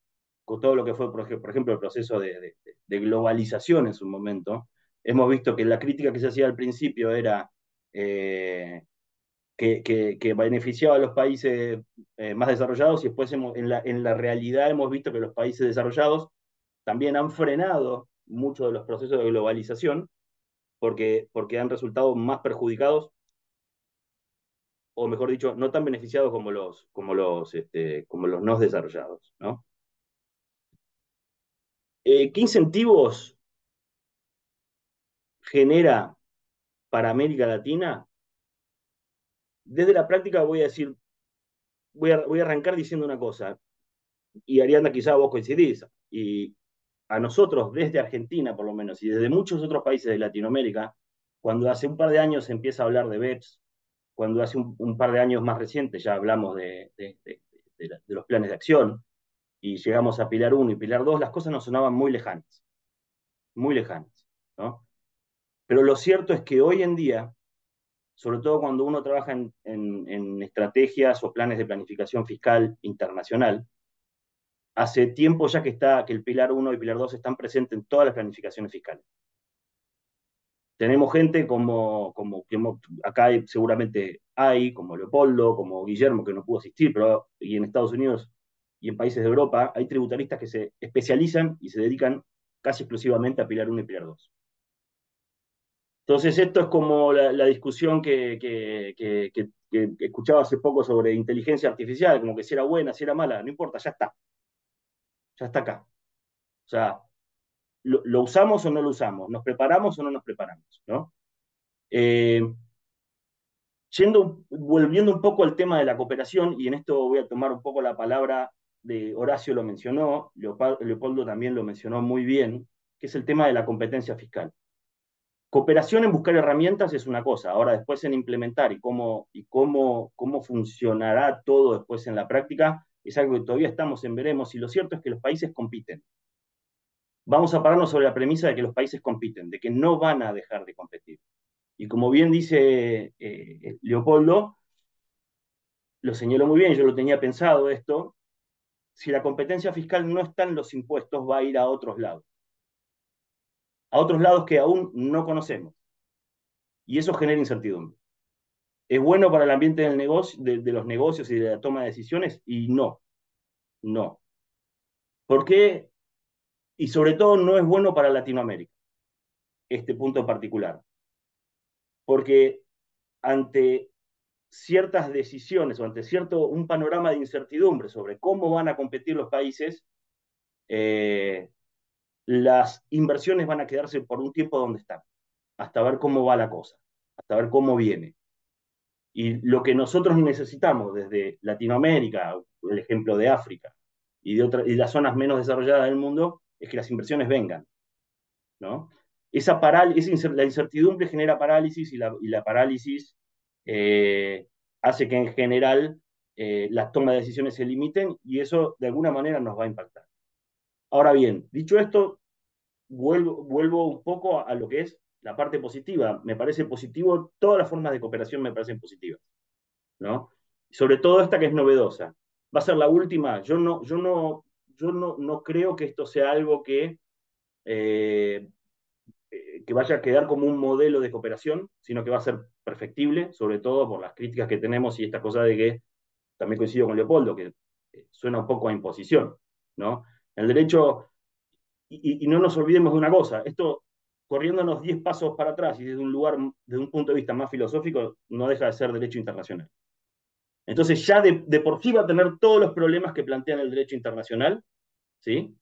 con todo lo que fue, por ejemplo, el proceso de globalización en su momento, hemos visto que la crítica que se hacía al principio era que beneficiaba a los países más desarrollados y después en la realidad hemos visto que los países desarrollados también han frenado muchos de los procesos de globalización porque han resultado más perjudicados, o mejor dicho, no tan beneficiados como los no desarrollados, ¿no? ¿Qué incentivos genera para América Latina? Desde la práctica voy a decir, voy a arrancar diciendo una cosa, y Ariadna, quizá vos coincidís, y a nosotros desde Argentina por lo menos, y desde muchos otros países de Latinoamérica, cuando hace un par de años se empieza a hablar de BEPS, cuando hace un par de años más recientes ya hablamos de los planes de acción, y llegamos a Pilar 1 y Pilar 2, las cosas nos sonaban muy lejanas, ¿no? Pero lo cierto es que hoy en día, sobre todo cuando uno trabaja en estrategias o planes de planificación fiscal internacional, hace tiempo ya que el Pilar 1 y Pilar 2 están presentes en todas las planificaciones fiscales. Tenemos gente acá seguramente hay, como Leopoldo, como Guillermo, que no pudo asistir, pero y en Estados Unidos y en países de Europa hay tributaristas que se especializan y se dedican casi exclusivamente a Pilar 1 y Pilar 2. Entonces, esto es como la discusión que escuchaba hace poco sobre inteligencia artificial, como que si era buena, si era mala, no importa, ya está acá. O sea, lo usamos o no lo usamos, nos preparamos o no nos preparamos, ¿no? Eh, volviendo un poco al tema de la cooperación, y en esto voy a tomar un poco la palabra de Horacio, lo mencionó, Leopoldo también lo mencionó muy bien, que es el tema de la competencia fiscal. Cooperación en buscar herramientas es una cosa, ahora después en implementar cómo funcionará todo después en la práctica es algo que todavía estamos en veremos, y lo cierto es que los países compiten. Vamos a pararnos sobre la premisa de que los países compiten, de que no van a dejar de competir. Y como bien dice Leopoldo, lo señaló muy bien, yo lo tenía pensado esto, si la competencia fiscal no está en los impuestos, va a ir a otros lados que aún no conocemos. Y eso genera incertidumbre. ¿Es bueno para el ambiente del negocio, de los negocios y de la toma de decisiones? Y no. ¿Por qué? Y sobre todo no es bueno para Latinoamérica, este punto en particular. Porque ante ciertas decisiones o ante un panorama de incertidumbre sobre cómo van a competir los países, las inversiones van a quedarse por un tiempo donde están, hasta ver cómo va la cosa, hasta ver cómo viene. Y lo que nosotros necesitamos desde Latinoamérica, el ejemplo de África y las zonas menos desarrolladas del mundo, es que las inversiones vengan, ¿no? La incertidumbre genera parálisis y la parálisis hace que en general las tomas de decisiones se limiten y eso de alguna manera nos va a impactar. Ahora bien, dicho esto, vuelvo un poco a lo que es la parte positiva. Me parece positivo, todas las formas de cooperación me parecen positivas, ¿no? Sobre todo esta que es novedosa. Va a ser la última. Yo no creo que esto sea algo eh, que vaya a quedar como un modelo de cooperación, sino que va a ser perfectible, sobre todo por las críticas que tenemos y esta cosa de que, también coincido con Leopoldo, que suena un poco a imposición, ¿no? El derecho, y no nos olvidemos de una cosa, esto corriéndonos 10 pasos para atrás y desde un punto de vista más filosófico, no deja de ser derecho internacional. Entonces ya de por sí va a tener todos los problemas que plantean el derecho internacional, ¿sí?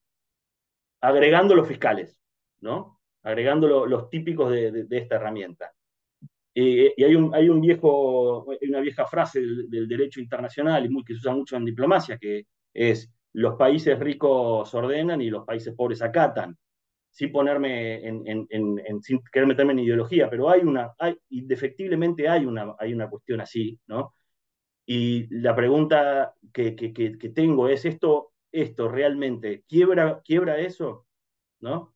Agregando los fiscales, ¿no? Agregando los típicos de esta herramienta. Y hay una vieja frase del derecho internacional que se usa mucho en diplomacia, que es los países ricos ordenan y los países pobres acatan, sin sin querer meterme en ideología, pero indefectiblemente hay una cuestión así, ¿no? Y la pregunta que tengo es, ¿esto realmente quiebra eso? ¿No?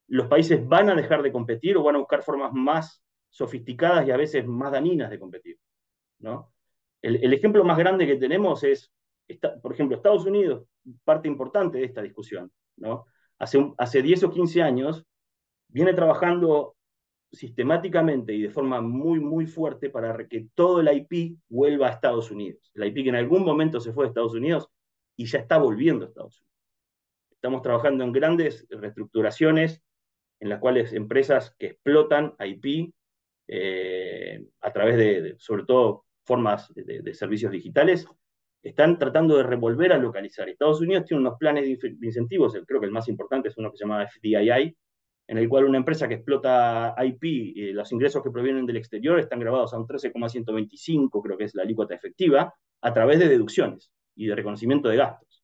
¿Los países van a dejar de competir o van a buscar formas más sofisticadas y a veces más dañinas de competir? ¿No? El ejemplo más grande que tenemos es, por ejemplo, Estados Unidos, parte importante de esta discusión, ¿no? Hace 10 o 15 años, viene trabajando sistemáticamente y de forma muy, muy fuerte para que todo el IP vuelva a Estados Unidos. El IP que en algún momento se fue a Estados Unidos y ya está volviendo a Estados Unidos. Estamos trabajando en grandes reestructuraciones en las cuales empresas que explotan IP a través sobre todo, formas de servicios digitales, están tratando de revolver a localizar. Estados Unidos tiene unos planes de incentivos, creo que el más importante es uno que se llama FDII, en el cual una empresa que explota IP, los ingresos que provienen del exterior están grabados a un 13,125, creo que es la alícuota efectiva, a través de deducciones y de reconocimiento de gastos,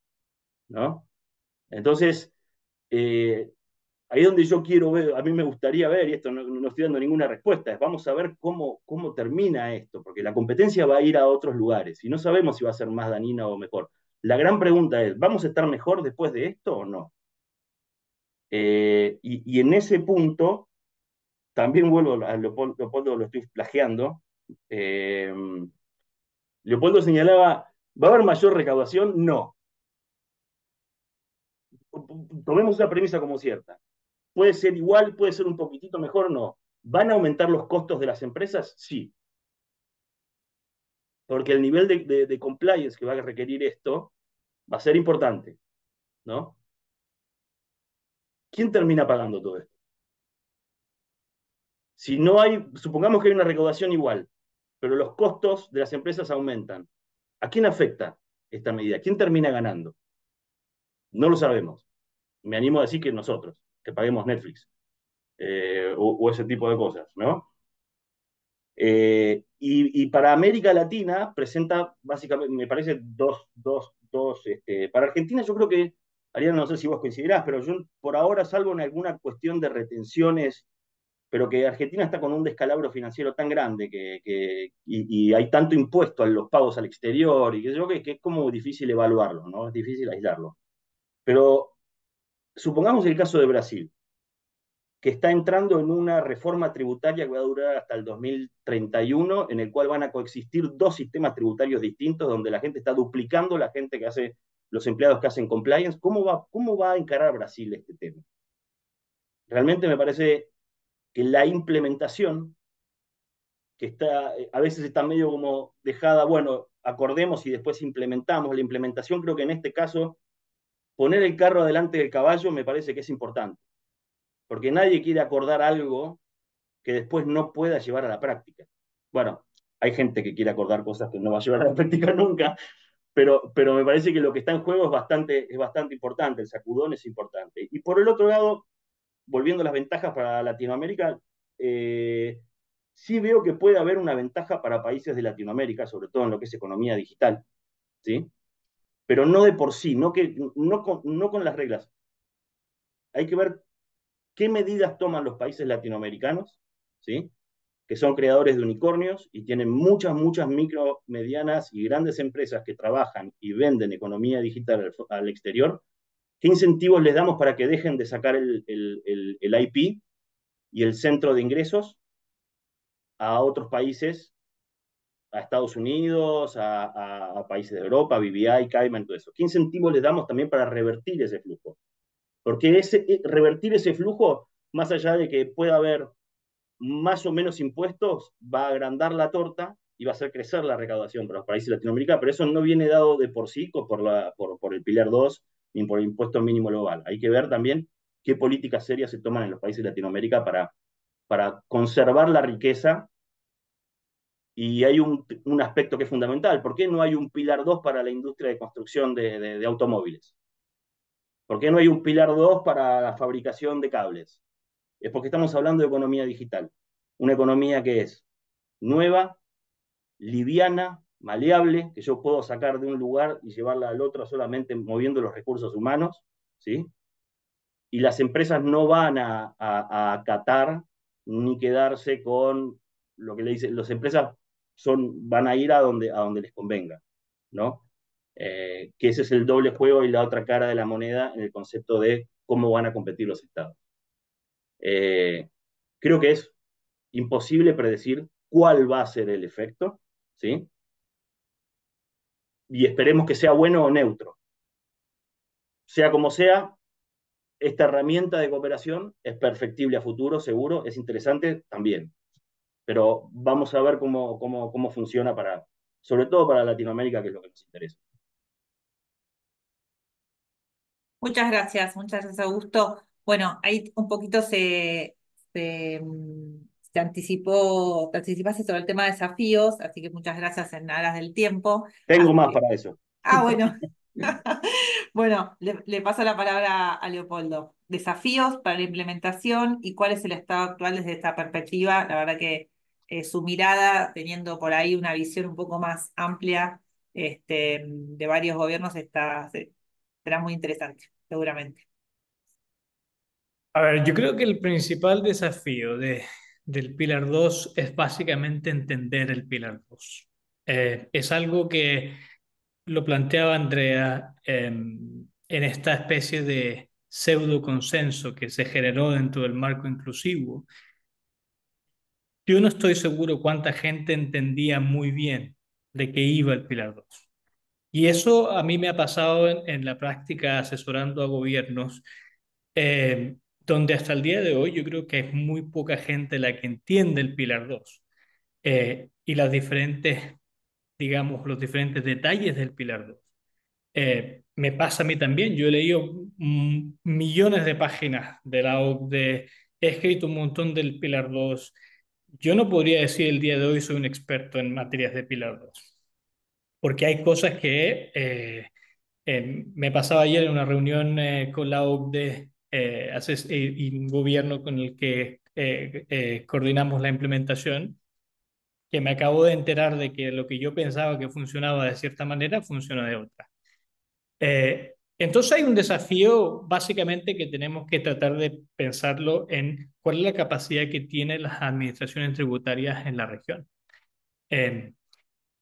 ¿no? Entonces, ahí es donde yo quiero ver, a mí me gustaría ver, y esto no estoy dando ninguna respuesta, es vamos a ver cómo termina esto, porque la competencia va a ir a otros lugares y no sabemos si va a ser más dañina o mejor. La gran pregunta es, ¿vamos a estar mejor después de esto o no? Y en ese punto, también vuelvo a Leopoldo, lo estoy plagiando. eh, Leopoldo señalaba, ¿va a haber mayor recaudación? No. Tomemos una premisa como cierta. ¿Puede ser igual? ¿Puede ser un poquitito mejor? No. ¿Van a aumentar los costos de las empresas? Sí. Porque el nivel de compliance que va a requerir esto va a ser importante, ¿no? ¿Quién termina pagando todo esto? Si no hay, supongamos que hay una recaudación igual, pero los costos de las empresas aumentan, ¿a quién afecta esta medida? ¿Quién termina ganando? No lo sabemos. Me animo a decir que nosotros, que paguemos Netflix, o ese tipo de cosas, ¿no? Y para América Latina presenta básicamente, me parece, para Argentina yo creo que, Ariana, no sé si vos coincidirás, pero yo por ahora, salvo en alguna cuestión de retenciones, pero que Argentina está con un descalabro financiero tan grande y hay tanto impuesto a los pagos al exterior y que es como difícil evaluarlo, ¿no? Es difícil aislarlo. Pero supongamos el caso de Brasil, que está entrando en una reforma tributaria que va a durar hasta el 2031, en el cual van a coexistir dos sistemas tributarios distintos, donde la gente está duplicando la gente que hace, los empleados que hacen compliance. ¿Cómo va a encarar Brasil este tema? Realmente me parece que la implementación, que está, a veces está medio como dejada, bueno, acordemos y después implementamos. La implementación, creo que en este caso, poner el carro adelante del caballo me parece que es importante, porque nadie quiere acordar algo que después no pueda llevar a la práctica. Bueno, hay gente que quiere acordar cosas que no va a llevar a la práctica nunca, pero me parece que lo que está en juego es bastante importante, el sacudón es importante. Y por el otro lado, volviendo a las ventajas para Latinoamérica, sí veo que puede haber una ventaja para países de Latinoamérica, sobre todo en lo que es economía digital, ¿sí? Pero no de por sí, no con las reglas. Hay que ver qué medidas toman los países latinoamericanos, ¿sí? Que son creadores de unicornios y tienen muchas, muchas micro, medianas y grandes empresas que trabajan y venden economía digital al exterior. ¿Qué incentivos les damos para que dejen de sacar el IP y el centro de ingresos a otros países, a Estados Unidos, a países de Europa, BBI, Cayman, todo eso? ¿Qué incentivos les damos también para revertir ese flujo? Porque revertir ese flujo, más allá de que pueda haber más o menos impuestos, va a agrandar la torta y va a hacer crecer la recaudación para los países latinoamericanos, pero eso no viene dado de por sí por el Pilar 2 ni por el impuesto mínimo global. Hay que ver también qué políticas serias se toman en los países de Latinoamérica para conservar la riqueza. Y hay un aspecto que es fundamental. ¿Por qué no hay un Pilar 2 para la industria de construcción de automóviles? ¿Por qué no hay un Pilar 2 para la fabricación de cables? Es porque estamos hablando de economía digital. Una economía que es nueva, liviana, maleable, que yo puedo sacar de un lugar y llevarla al otro solamente moviendo los recursos humanos, ¿sí? Y las empresas no van a acatar ni quedarse con lo que le dicen, las empresas van a ir a donde les convenga, ¿no? Que ese es el doble juego y la otra cara de la moneda en el concepto de cómo van a competir los estados. Eh, Creo que es imposible predecir cuál va a ser el efecto, ¿sí? Y esperemos que sea bueno o neutro. Sea como sea, esta herramienta de cooperación es perfectible a futuro, seguro, es interesante también. Pero vamos a ver cómo funciona sobre todo para Latinoamérica, que es lo que nos interesa. Muchas gracias, Augusto. Bueno, ahí un poquito se anticipó, te anticipaste sobre el tema de desafíos, así que muchas gracias en aras del tiempo. Tengo Así más que, para eso. bueno. Bueno, le paso la palabra a Leopoldo. Desafíos para la implementación y cuál es el estado actual desde esta perspectiva. La verdad que su mirada, teniendo por ahí una visión un poco más amplia de varios gobiernos, será muy interesante, seguramente. A ver, yo creo que el principal desafío del Pilar 2 es básicamente entender el Pilar 2. Es algo que lo planteaba Andrea en esta especie de pseudo consenso que se generó dentro del marco inclusivo. Yo no estoy seguro cuánta gente entendía muy bien de qué iba el Pilar 2. Y eso a mí me ha pasado en la práctica asesorando a gobiernos, donde hasta el día de hoy yo creo que es muy poca gente la que entiende el Pilar 2 y las diferentes, digamos, los diferentes detalles del Pilar 2. Me pasa a mí también, yo he leído millones de páginas de la OCDE, he escrito un montón del Pilar 2. Yo no podría decir el día de hoy soy un experto en materias de Pilar 2, porque hay cosas que me pasaba ayer en una reunión con la OCDE y un gobierno con el que coordinamos la implementación, que me acabo de enterar de que lo que yo pensaba que funcionaba de cierta manera funciona de otra. Entonces hay un desafío básicamente que tenemos que tratar de pensarlo en cuál es la capacidad que tienen las administraciones tributarias en la región. Eh,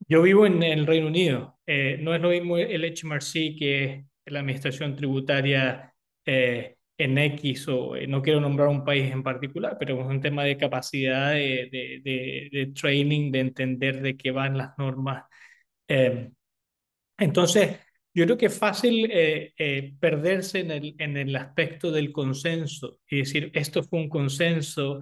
yo vivo en el Reino Unido. No es lo mismo el HMRC que la administración tributaria en X o no quiero nombrar un país en particular, pero es un tema de capacidad de training, de entender de qué van las normas. Eh, entonces, yo creo que es fácil perderse en el aspecto del consenso y decir, esto fue un consenso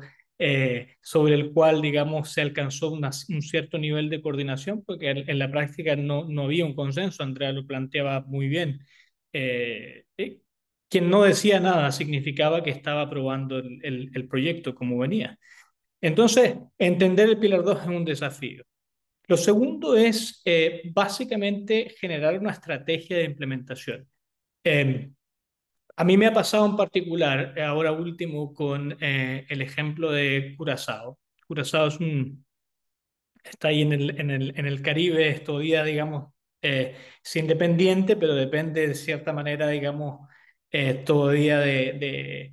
sobre el cual, digamos, se alcanzó un cierto nivel de coordinación, porque en la práctica no había un consenso. Andrea lo planteaba muy bien. Eh, eh, quien no decía nada significaba que estaba aprobando el proyecto como venía. Entonces, entender el Pilar 2 es un desafío. Lo segundo es básicamente generar una estrategia de implementación. Eh, a mí me ha pasado en particular, ahora último, con el ejemplo de Curazao. Curazao está ahí en el Caribe, es todavía, digamos, es independiente, pero depende de cierta manera, digamos, todavía de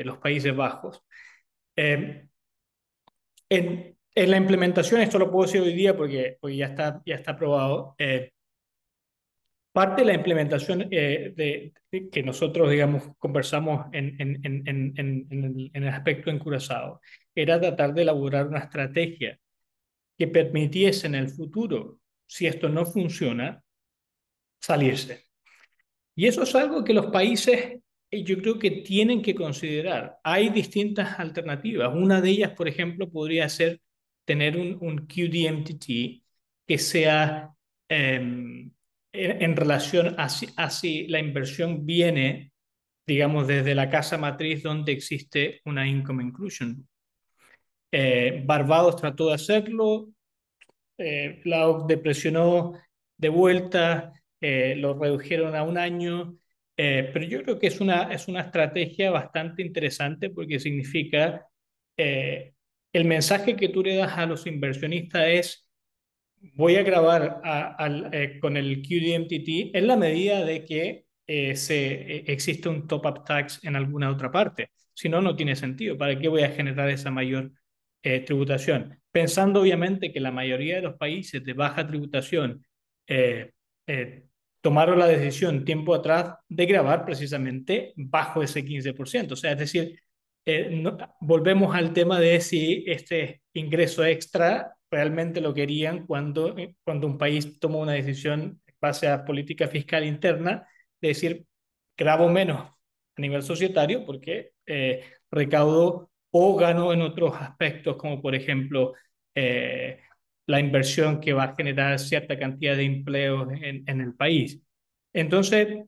los Países Bajos. Eh, en la implementación, esto lo puedo decir hoy día porque ya está aprobado, parte de la implementación que nosotros, digamos, conversamos en el aspecto en Curazao era tratar de elaborar una estrategia que permitiese en el futuro, si esto no funciona, salirse. Y eso es algo que los países, yo creo que tienen que considerar. Hay distintas alternativas. Una de ellas, por ejemplo, podría ser tener un QDMTT que sea en relación a si la inversión viene, digamos, desde la casa matriz donde existe una income inclusion. Barbados trató de hacerlo, la OCDE presionó de vuelta, lo redujeron a un año, pero yo creo que es una estrategia bastante interesante porque significa eh, el mensaje que tú le das a los inversionistas es voy a grabar con el QDMTT en la medida de que existe un top-up tax en alguna otra parte. Si no, no tiene sentido. ¿Para qué voy a generar esa mayor tributación? Pensando obviamente que la mayoría de los países de baja tributación eh, eh, tomaron la decisión tiempo atrás de grabar precisamente bajo ese 15%. O sea, es decir, volvemos al tema de si este ingreso extra realmente lo querían cuando un país toma una decisión en base a política fiscal interna de decir, grabo menos a nivel societario porque recaudo o gano en otros aspectos, como por ejemplo eh, la inversión que va a generar cierta cantidad de empleos en el país. Entonces,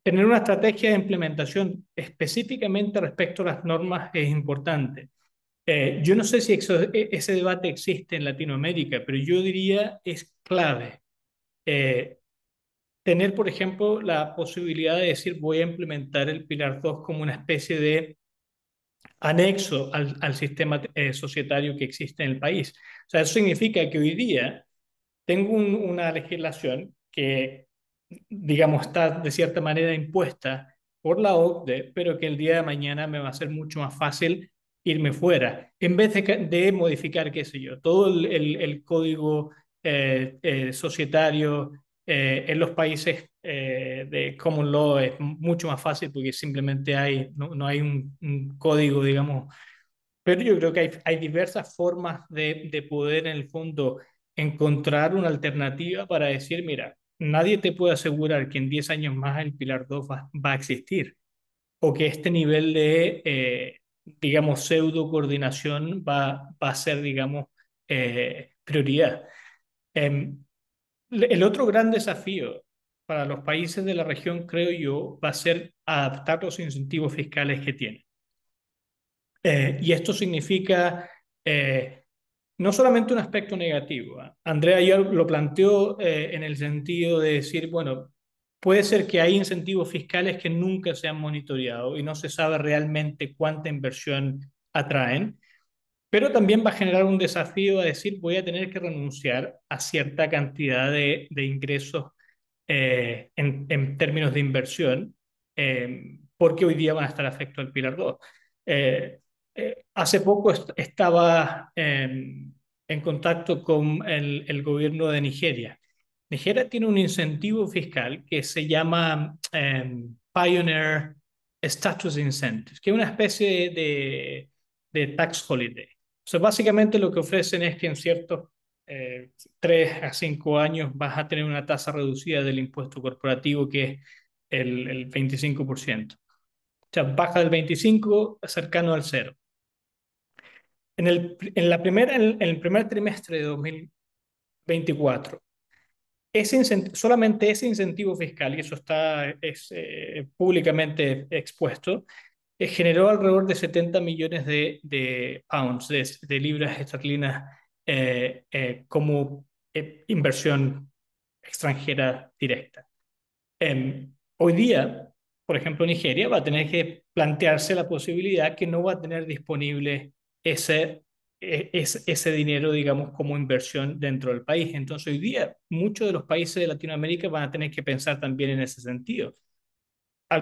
tener una estrategia de implementación específicamente respecto a las normas es importante. Yo no sé si ese debate existe en Latinoamérica, pero yo diría es clave. Eh, Tener, por ejemplo, la posibilidad de decir voy a implementar el Pilar 2 como una especie de anexo al sistema societario que existe en el país. O sea, eso significa que hoy día tengo una legislación que, digamos, está de cierta manera impuesta por la OCDE, pero que el día de mañana me va a ser mucho más fácil irme fuera, en vez de modificar, qué sé yo, todo el código societario en los países de common law es mucho más fácil porque simplemente no hay un código, digamos, pero yo creo que hay diversas formas de poder en el fondo encontrar una alternativa para decir, mira, nadie te puede asegurar que en 10 años más el Pilar 2 va a existir o que este nivel de, digamos, pseudo coordinación va a ser, digamos, prioridad. Em, el otro gran desafío para los países de la región, creo yo, va a ser adaptar los incentivos fiscales que tienen. Y esto significa no solamente un aspecto negativo. ¿Eh? Andrea ya lo planteó en el sentido de decir, bueno, puede ser que hay incentivos fiscales que nunca se han monitoreado y no se sabe realmente cuánta inversión atraen, pero también va a generar un desafío a decir, voy a tener que renunciar a cierta cantidad de ingresos en términos de inversión, porque hoy día van a estar afectos al Pilar 2. Eh, Hace poco estaba en contacto con el gobierno de Nigeria. Nigeria tiene un incentivo fiscal que se llama Pioneer Status Incentive, que es una especie de tax holiday. O sea, básicamente lo que ofrecen es que en ciertos 3 a 5 años vas a tener una tasa reducida del impuesto corporativo que es el 25%. O sea, baja del 25 cercano al cero. En el primer trimestre de 2024, solamente ese incentivo fiscal, y eso es públicamente expuesto, generó alrededor de 70 millones de pounds, de libras esterlinas, como inversión extranjera directa. Hoy día, por ejemplo, Nigeria va a tener que plantearse la posibilidad que no va a tener disponible ese dinero, digamos, como inversión dentro del país. Entonces, hoy día, muchos de los países de Latinoamérica van a tener que pensar también en ese sentido.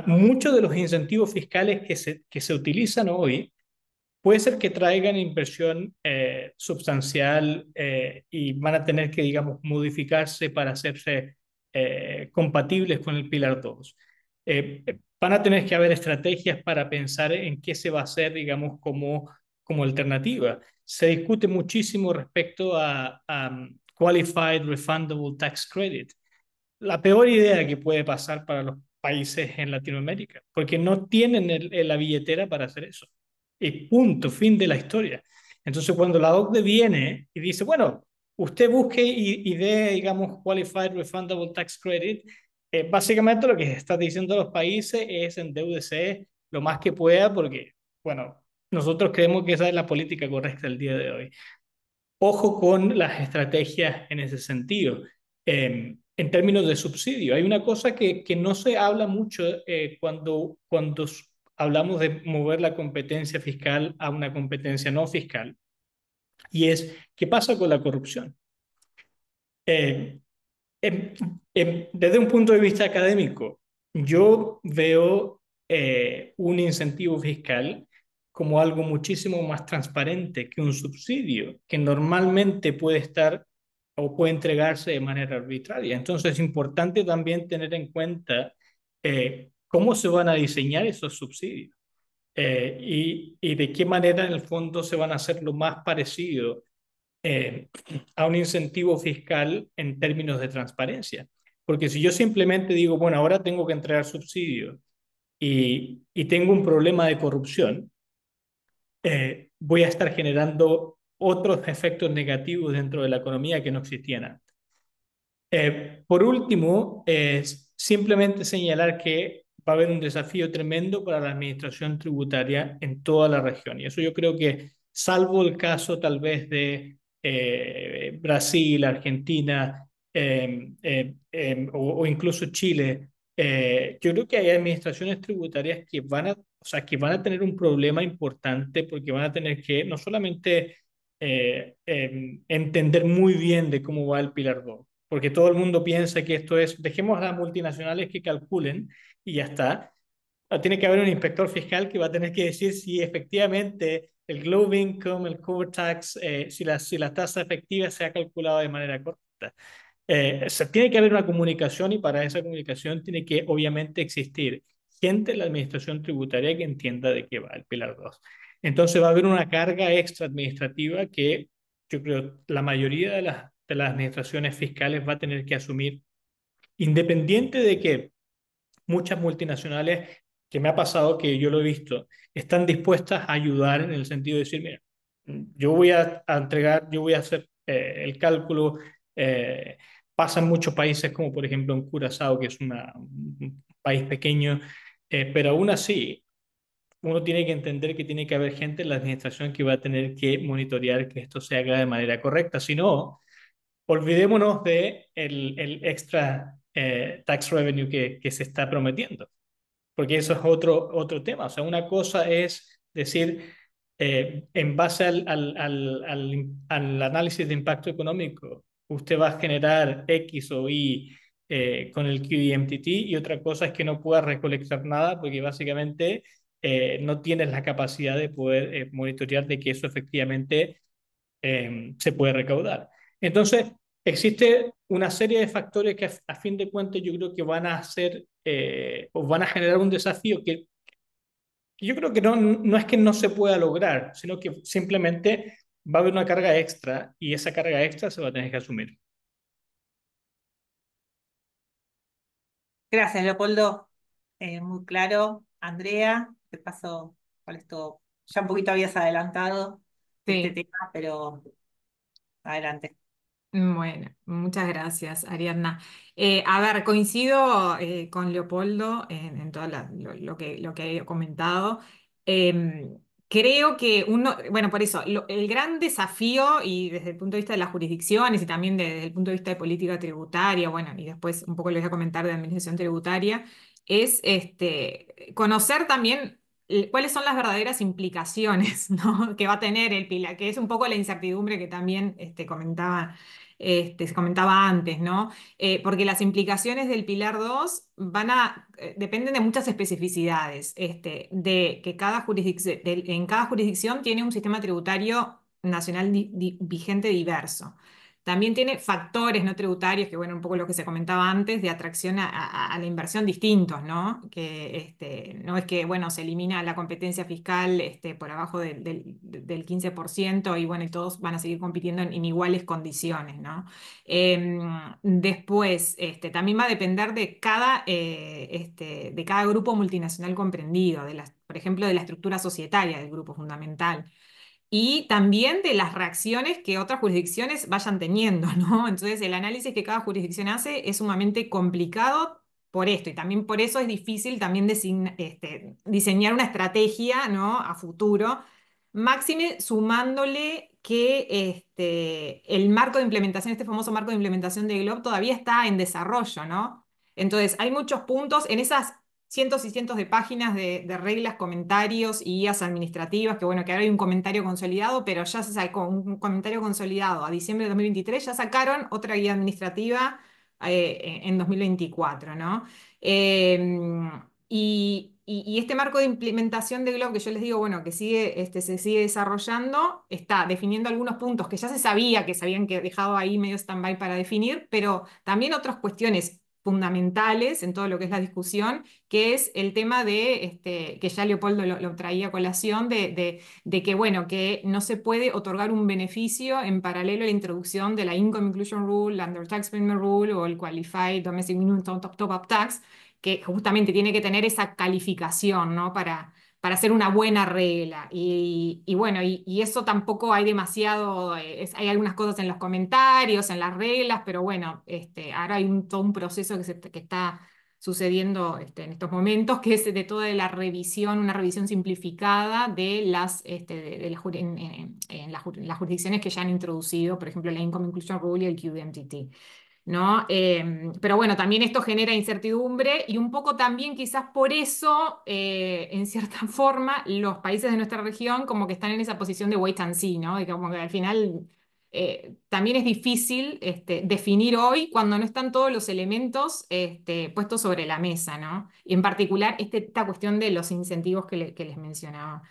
Muchos de los incentivos fiscales que se utilizan hoy puede ser que traigan inversión sustancial y van a tener que, digamos, modificarse para hacerse compatibles con el Pilar 2. Van a tener que haber estrategias para pensar en qué se va a hacer, digamos, como alternativa. Se discute muchísimo respecto a Qualified Refundable Tax Credit, la peor idea que puede pasar para los países en Latinoamérica, porque no tienen la billetera para hacer eso. Y punto, fin de la historia. Entonces, cuando la OCDE viene y dice, bueno, usted busque y dé, digamos, Qualified Refundable Tax Credit, básicamente lo que está diciendo a los países es endeúdese lo más que pueda, porque, bueno, nosotros creemos que esa es la política correcta el día de hoy. Ojo con las estrategias en ese sentido. En términos de subsidio, hay una cosa que no se habla mucho cuando hablamos de mover la competencia fiscal a una competencia no fiscal, y es qué pasa con la corrupción. Eh, em- Desde un punto de vista académico, yo veo un incentivo fiscal como algo muchísimo más transparente que un subsidio, que normalmente puede estar o puede entregarse de manera arbitraria. Entonces es importante también tener en cuenta cómo se van a diseñar esos subsidios y de qué manera en el fondo se van a hacer lo más parecido eh, a un incentivo fiscal en términos de transparencia. Porque si yo simplemente digo, bueno, ahora tengo que entregar subsidios y tengo un problema de corrupción, voy a estar generando otros efectos negativos dentro de la economía que no existían antes. Por último, es simplemente señalar que va a haber un desafío tremendo para la administración tributaria en toda la región. Y eso yo creo que, salvo el caso tal vez de Brasil, Argentina o incluso Chile, yo creo que hay administraciones tributarias que o sea, que van a tener un problema importante porque van a tener que no solamente entender muy bien de cómo va el Pilar 2, porque todo el mundo piensa que esto es, dejemos a las multinacionales que calculen y ya está. Tiene que haber un inspector fiscal que va a tener que decir si efectivamente el Global Income, el Cover Tax, si la tasa efectiva se ha calculado de manera correcta. Tiene que haber una comunicación y para esa comunicación tiene que obviamente existir gente en la administración tributaria que entienda de qué va el Pilar 2. Entonces va a haber una carga extra administrativa que yo creo la mayoría de las administraciones fiscales va a tener que asumir, independiente de que muchas multinacionales, que me ha pasado que yo lo he visto, están dispuestas a ayudar en el sentido de decir, mira, yo voy a entregar, yo voy a hacer el cálculo. eh, Pasa en muchos países, como por ejemplo en Curazao, que es un país pequeño, pero aún así uno tiene que entender que tiene que haber gente en la administración que va a tener que monitorear que esto se haga de manera correcta. Si no, olvidémonos de el extra tax revenue que se está prometiendo, porque eso es otro tema. O sea, una cosa es decir, en base al análisis de impacto económico, usted va a generar X o Y con el QDMTT, y otra cosa es que no pueda recolectar nada porque básicamente no tienes la capacidad de poder monitorear de que eso efectivamente se puede recaudar. Entonces, existe una serie de factores que a fin de cuentas yo creo que van a hacer o van a generar un desafío que yo creo que no es que no se pueda lograr, sino que simplemente va a haber una carga extra y esa carga extra se va a tener que asumir. Gracias, Leopoldo. Muy claro. Andrea, te paso cuál es tu... Ya un poquito habías adelantado este Sí. tema, pero adelante. Bueno, muchas gracias, Ariadna. A ver, coincido con Leopoldo en todo lo que he comentado. Creo que bueno, por eso, el gran desafío, y desde el punto de vista de las jurisdicciones y también desde el punto de vista de política tributaria, bueno, y después un poco les voy a comentar de administración tributaria, es conocer también cuáles son las verdaderas implicaciones, ¿no? que va a tener el pilar, que es un poco la incertidumbre que también se comentaba antes, ¿no? Porque las implicaciones del Pilar 2 dependen de muchas especificidades, de que en cada jurisdicción tiene un sistema tributario nacional vigente diverso. También tiene factores no tributarios, que bueno, un poco lo que se comentaba antes, de atracción a la inversión distintos, ¿no? Que no es que, bueno, se elimina la competencia fiscal por abajo del 15% y bueno, y todos van a seguir compitiendo en iguales condiciones, ¿no? Después, también va a depender de cada grupo multinacional comprendido, por ejemplo, de la estructura societaria del grupo fundamental y también de las reacciones que otras jurisdicciones vayan teniendo, ¿no? Entonces, el análisis que cada jurisdicción hace es sumamente complicado por esto, y también por eso es difícil también diseñar una estrategia, ¿no? A futuro, máxime sumándole que el marco de implementación, este famoso marco de implementación de GloBE todavía está en desarrollo, ¿no? Entonces, hay muchos puntos en esas cientos y cientos de páginas de reglas, comentarios y guías administrativas, que bueno, que ahora hay un comentario consolidado, pero ya se sacó un comentario consolidado a diciembre de 2023, ya sacaron otra guía administrativa en 2024, ¿no? Y este marco de implementación de GloBE que yo les digo, bueno, que se sigue desarrollando, está definiendo algunos puntos que ya se sabía que se habían dejado ahí medio stand-by para definir, pero también otras cuestiones fundamentales en todo lo que es la discusión, que es el tema que ya Leopoldo lo traía a colación, de que, bueno, que no se puede otorgar un beneficio en paralelo a la introducción de la Income Inclusion Rule, la Under Tax Payment Rule o el Qualified Domestic Minimum Top Up Tax, que justamente tiene que tener esa calificación, ¿no? Para hacer una buena regla. Y bueno, y eso tampoco hay demasiado, hay algunas cosas en los comentarios, en las reglas, pero bueno, ahora hay todo un proceso que está sucediendo en estos momentos, que es de toda la revisión, una revisión simplificada de las jurisdicciones que ya han introducido, por ejemplo, la Income Inclusion Rule y el QMTT. ¿No? Pero bueno, también esto genera incertidumbre y un poco también quizás por eso, en cierta forma, los países de nuestra región como que están en esa posición de wait and see, ¿no? De que como que al final también es difícil definir hoy cuando no están todos los elementos puestos sobre la mesa, ¿no? Y en particular esta cuestión de los incentivos que les mencionaba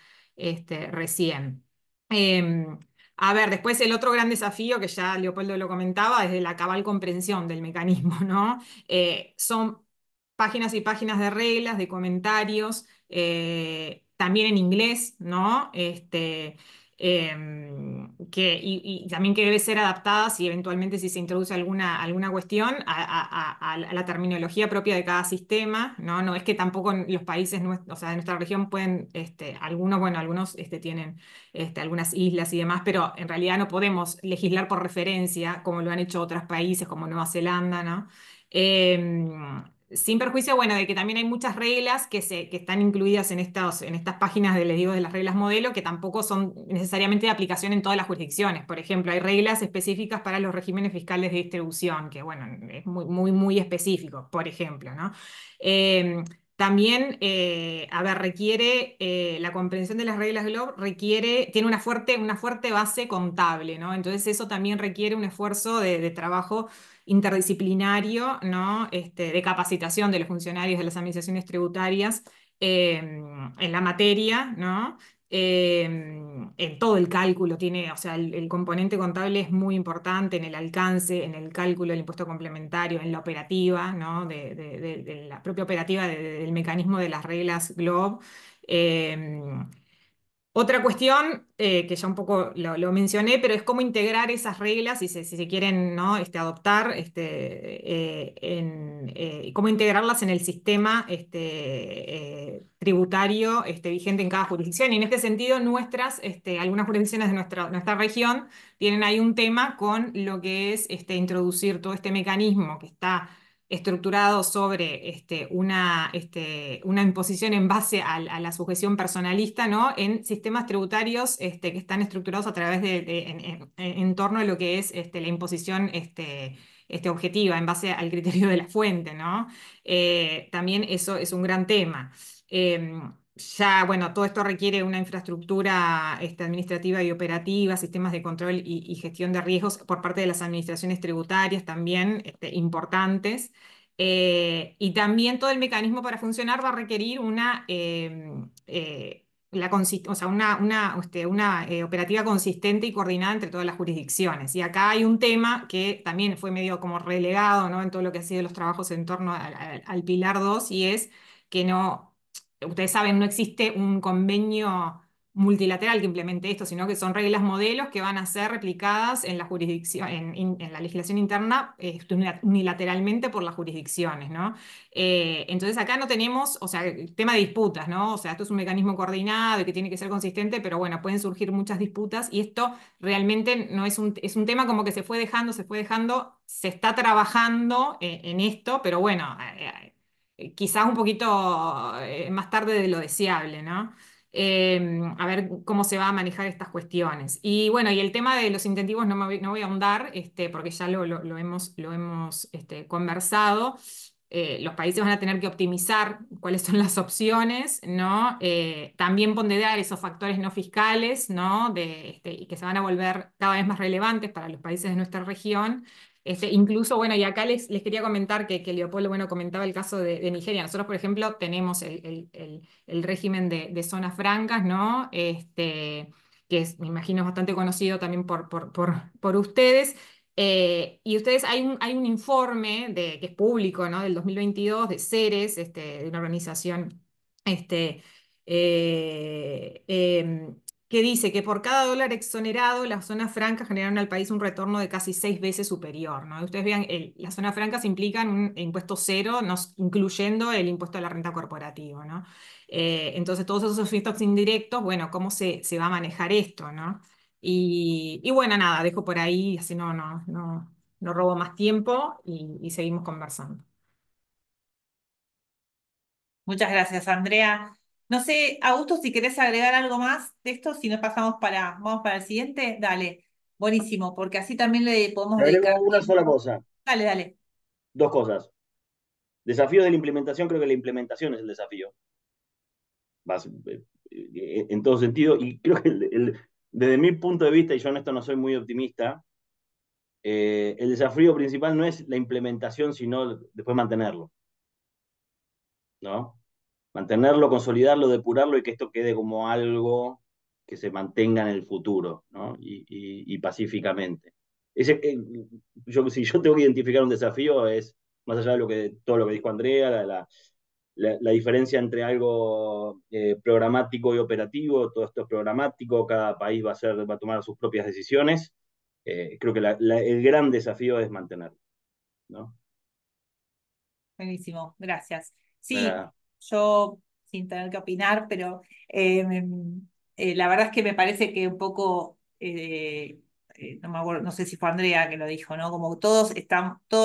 recién. Em, a ver, después el otro gran desafío, que ya Leopoldo lo comentaba, es de la cabal comprensión del mecanismo, ¿no? Son páginas y páginas de reglas, de comentarios, también en inglés, ¿no? Y también que debe ser adaptada si eventualmente si se introduce alguna cuestión a la terminología propia de cada sistema, ¿no? No es que tampoco en los países, o sea, de nuestra región pueden, algunos tienen algunas islas y demás, pero en realidad no podemos legislar por referencia como lo han hecho otros países como Nueva Zelanda, ¿no? Sin perjuicio, bueno, de que también hay muchas reglas que están incluidas en estas páginas les digo, de las reglas modelo, que tampoco son necesariamente de aplicación en todas las jurisdicciones. Por ejemplo, hay reglas específicas para los regímenes fiscales de distribución, que bueno, es muy, muy, muy específico, por ejemplo, ¿no? También, a ver, requiere, la comprensión de las reglas GloBE tiene una fuerte base contable, ¿no? Entonces eso también requiere un esfuerzo de trabajo interdisciplinario, ¿no? De capacitación de los funcionarios de las administraciones tributarias en la materia, ¿no? En todo el cálculo tiene, o sea, el componente contable es muy importante en el alcance, en el cálculo del impuesto complementario, en la operativa, ¿no? De la propia operativa del mecanismo de las reglas GloBE. Otra cuestión, que ya un poco lo mencioné, pero es cómo integrar esas reglas, si se quieren, ¿no? Adoptar, cómo integrarlas en el sistema tributario vigente en cada jurisdicción. Y en este sentido, algunas jurisdicciones de nuestra región tienen ahí un tema con lo que es introducir todo este mecanismo que está estructurado sobre una imposición en base a la sujeción personalista, ¿no? En sistemas tributarios que están estructurados a través en torno a lo que es la imposición objetiva, en base al criterio de la fuente, ¿no? También eso es un gran tema. Ya, bueno, todo esto requiere una infraestructura administrativa y operativa, sistemas de control y gestión de riesgos por parte de las administraciones tributarias también importantes. Y también todo el mecanismo para funcionar va a requerir o sea, una operativa consistente y coordinada entre todas las jurisdicciones. Y acá hay un tema que también fue medio como relegado, ¿no? En todo lo que ha sido los trabajos en torno al Pilar 2 y es que no. Ustedes saben, no existe un convenio multilateral que implemente esto, sino que son reglas modelos que van a ser replicadas en la jurisdicción, en la legislación interna unilateralmente por las jurisdicciones, ¿no? Entonces acá no tenemos, o sea, el tema de disputas, ¿no? O sea, esto es un mecanismo coordinado y que tiene que ser consistente, pero bueno, pueden surgir muchas disputas y esto realmente no es un tema como que se fue dejando, se está trabajando en esto, pero bueno, quizás un poquito más tarde de lo deseable, ¿no? A ver cómo se va a manejar estas cuestiones. Y bueno, y el tema de los incentivos no voy a ahondar, porque ya lo hemos conversado. Los países van a tener que optimizar cuáles son las opciones, ¿no? También ponderar esos factores no fiscales, ¿no? Y que se van a volver cada vez más relevantes para los países de nuestra región. Incluso, bueno, y acá les quería comentar que Leopoldo, bueno, comentaba el caso de Nigeria. Nosotros, por ejemplo, tenemos el régimen de zonas francas, ¿no? Me imagino, es bastante conocido también por ustedes. Y ustedes, hay un informe que es público, ¿no? Del 2022 de CERES, de una organización este, eh, em, que dice que por cada dólar exonerado, las zonas francas generaron al país un retorno de casi 6 veces superior, ¿no? Y ustedes vean, las zonas francas implican un impuesto cero, no, incluyendo el impuesto a la renta corporativa, ¿no? Entonces, todos esos efectos indirectos, bueno, ¿cómo se va a manejar esto, ¿no? Y bueno, nada, dejo por ahí, así no robo más tiempo y seguimos conversando. Muchas gracias, Andrea. No sé, Augusto, si querés agregar algo más de esto, si no pasamos vamos para el siguiente, dale. Buenísimo, porque así también le podemos Te agrego dedicar una sola tiempo. cosa, Dale, dale. dos cosas. Desafío de la implementación, creo que la implementación es el desafío, en todo sentido, y creo que desde mi punto de vista, y yo en esto no soy muy optimista, el desafío principal no es la implementación, sino después mantenerlo, ¿no? Mantenerlo, consolidarlo, depurarlo y que esto quede como algo que se mantenga en el futuro, ¿no? Y pacíficamente. Si yo tengo que identificar un desafío es, más allá de todo lo que dijo Andrea, la diferencia entre algo programático y operativo, todo esto es programático, cada país va a tomar sus propias decisiones. Creo que el gran desafío es mantenerlo, ¿no? Buenísimo, gracias. Sí, Nada. yo sin tener que opinar, pero la verdad es que me parece que un poco, no me acuerdo, no sé si fue Andrea que lo dijo, ¿no? Como todos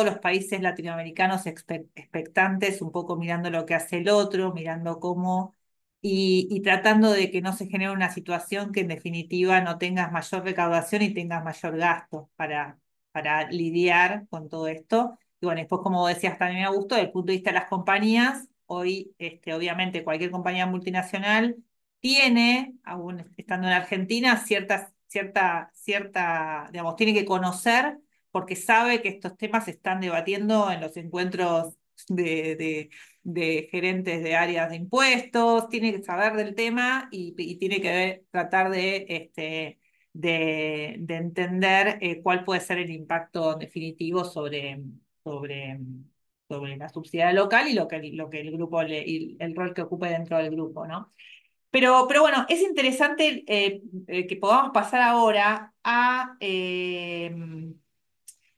los países latinoamericanos expectantes, un poco mirando lo que hace el otro, mirando cómo, y tratando de que no se genere una situación que en definitiva no tengas mayor recaudación y tengas mayor gasto para lidiar con todo esto. Y bueno, después, como decías también, Augusto, desde el punto de vista de las compañías, hoy, obviamente, cualquier compañía multinacional tiene, aún estando en Argentina, digamos, tiene que conocer porque sabe que estos temas se están debatiendo en los encuentros de gerentes de áreas de impuestos, tiene que saber del tema y tiene que tratar de entender cuál puede ser el impacto definitivo sobre, sobre la subsidiaria local y lo que el grupo y el rol que ocupe dentro del grupo, ¿no? Pero bueno, es interesante que podamos pasar ahora a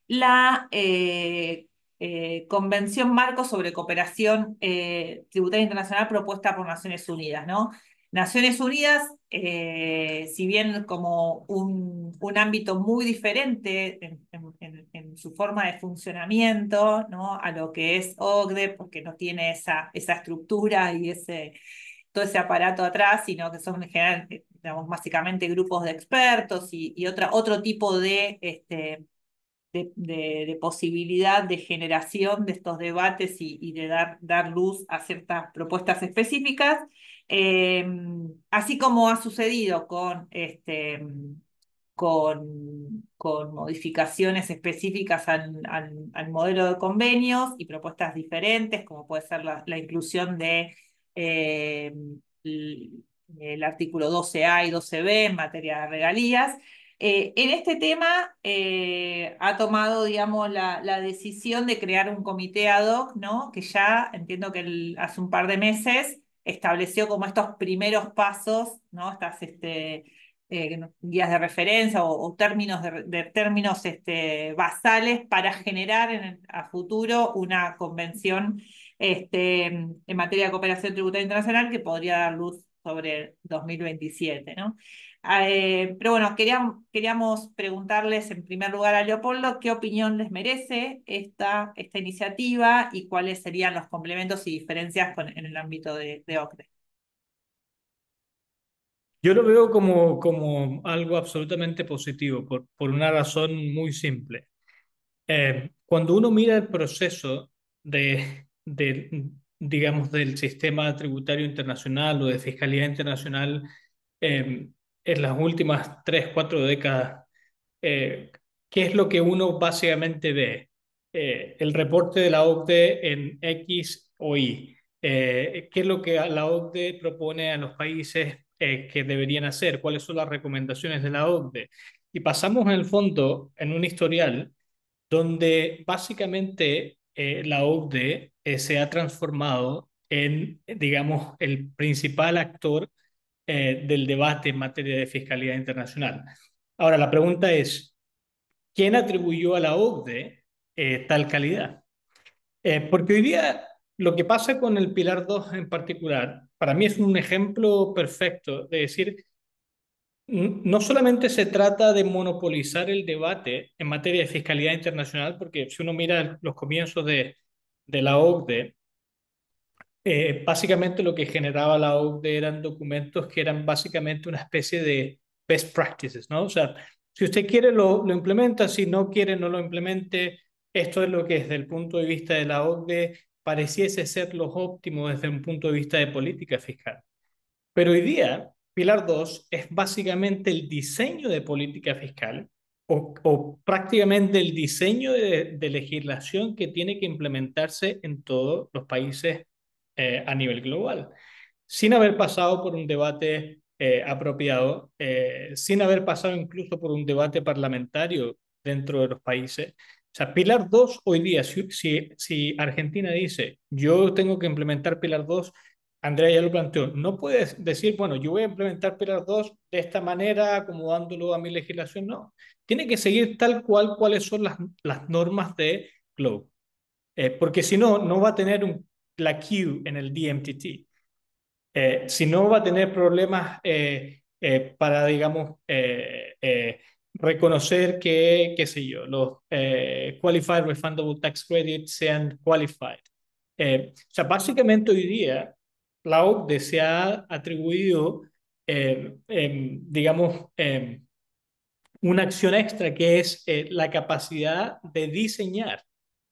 la Convención Marco sobre Cooperación Tributaria Internacional propuesta por Naciones Unidas, ¿no? Naciones Unidas, si bien como un ámbito muy diferente en su forma de funcionamiento, ¿no? A lo que es OCDE, porque no tiene esa estructura y todo ese aparato atrás, sino que son en general, digamos, básicamente grupos de expertos y otro tipo de posibilidad de generación de estos debates y de dar luz a ciertas propuestas específicas, eh, así como ha sucedido con modificaciones específicas al modelo de convenios y propuestas diferentes, como puede ser la inclusión de eh, el artículo 12A y 12B en materia de regalías. En este tema ha tomado, digamos, la decisión de crear un comité ad hoc, ¿no? Que ya entiendo que hace un par de meses estableció como estos primeros pasos, ¿no? Estas guías de referencia o términos de términos basales para generar a futuro una convención en materia de cooperación tributaria internacional que podría dar luz sobre 2027, ¿no? Pero bueno, queríamos preguntarles en primer lugar a Leopoldo qué opinión les merece esta iniciativa y cuáles serían los complementos y diferencias en el ámbito de OCDE. Yo lo veo como algo absolutamente positivo por una razón muy simple. Cuando uno mira el proceso digamos, del sistema tributario internacional o de fiscalidad internacional eh, en las últimas 3, 4 décadas, eh, ¿qué es lo que uno básicamente ve? El reporte de la OCDE en X o Y. ¿Qué es lo que la OCDE propone a los países que deberían hacer? ¿Cuáles son las recomendaciones de la OCDE? Y pasamos en el fondo en un historial donde básicamente la OCDE se ha transformado en, digamos, el principal actor del debate en materia de fiscalidad internacional. Ahora, la pregunta es, ¿quién atribuyó a la OCDE tal calidad? Porque hoy día lo que pasa con el Pilar 2 en particular, para mí es un ejemplo perfecto de decir, no solamente se trata de monopolizar el debate en materia de fiscalidad internacional, porque si uno mira los comienzos de la OCDE, básicamente lo que generaba la OCDE eran documentos que eran básicamente una especie de best practices, ¿no? O sea, si usted quiere lo implementa, si no quiere no lo implemente. Esto es lo que desde el punto de vista de la OCDE pareciese ser lo óptimo desde un punto de vista de política fiscal. Pero hoy día, Pilar 2 es básicamente el diseño de política fiscal o prácticamente el diseño de legislación que tiene que implementarse en todos los países a nivel global, sin haber pasado por un debate apropiado, sin haber pasado incluso por un debate parlamentario dentro de los países. O sea, Pilar 2 hoy día, si Argentina dice, yo tengo que implementar Pilar 2, Andrea ya lo planteó, no puedes decir, bueno, yo voy a implementar Pilar 2 de esta manera, acomodándolo a mi legislación, no. Tiene que seguir tal cual cuáles son las normas de Globe, porque si no, no va a tener la Q en el DMTT. Si no, va a tener problemas para, digamos, reconocer que, qué sé yo, los Qualified Refundable Tax Credits sean qualified. O sea, básicamente hoy día la OCDE se ha atribuido, digamos, una acción extra que es la capacidad de diseñar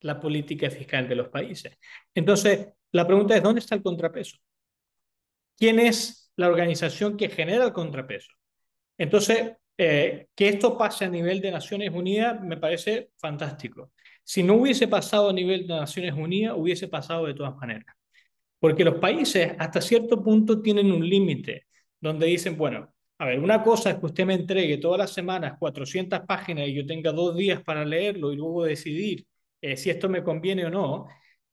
la política fiscal de los países. Entonces, la pregunta es, ¿dónde está el contrapeso? ¿Quién es la organización que genera el contrapeso? Entonces, que esto pase a nivel de Naciones Unidas me parece fantástico. Si no hubiese pasado a nivel de Naciones Unidas, hubiese pasado de todas maneras. Porque los países hasta cierto punto tienen un límite donde dicen, bueno, a ver, una cosa es que usted me entregue todas las semanas 400 páginas y yo tenga 2 días para leerlo y luego decidir si esto me conviene o no.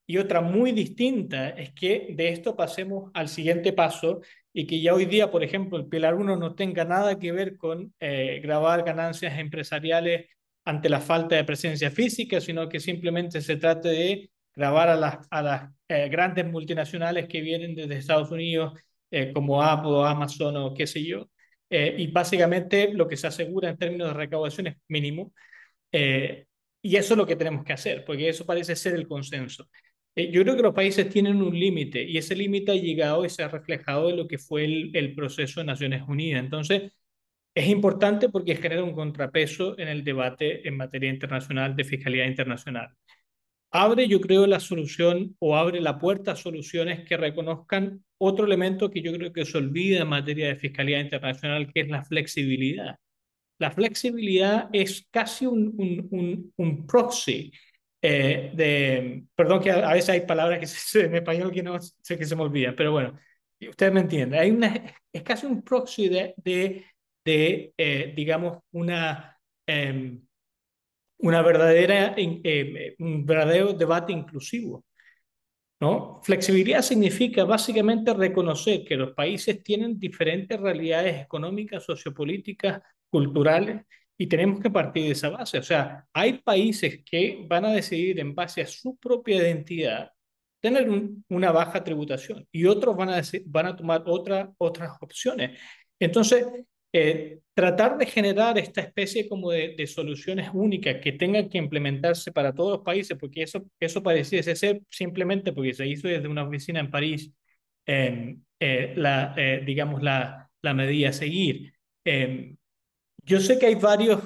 Y otra muy distinta es que de esto pasemos al siguiente paso y que ya hoy día, por ejemplo, el Pilar 1 no tenga nada que ver con grabar ganancias empresariales ante la falta de presencia física, sino que simplemente se trate de grabar a las grandes multinacionales que vienen desde Estados Unidos, como Apple, Amazon o qué sé yo. Y básicamente lo que se asegura en términos de recaudación es mínimo. Eh, y eso es lo que tenemos que hacer, porque eso parece ser el consenso. Yo creo que los países tienen un límite y ese límite ha llegado y se ha reflejado en lo que fue el proceso de Naciones Unidas. Entonces, es importante porque genera un contrapeso en el debate en materia internacional de fiscalidad internacional. Abre, yo creo, la solución o abre la puerta a soluciones que reconozcan otro elemento que yo creo que se olvida en materia de fiscalidad internacional, que es la flexibilidad. La flexibilidad es casi un proxy perdón que a veces hay palabras que en español que no sé que se me olvidan, pero bueno, ustedes me entienden. Es casi un proxy digamos, un verdadero debate inclusivo, ¿no? Flexibilidad significa básicamente reconocer que los países tienen diferentes realidades económicas, sociopolíticas, culturales, y tenemos que partir de esa base. O sea, hay países que van a decidir en base a su propia identidad tener una baja tributación y otros van a tomar otras opciones. Entonces, tratar de generar esta especie como de soluciones únicas que tengan que implementarse para todos los países, porque eso pareciese ser simplemente porque se hizo desde una oficina en París, digamos, la medida a seguir. Yo sé que hay varios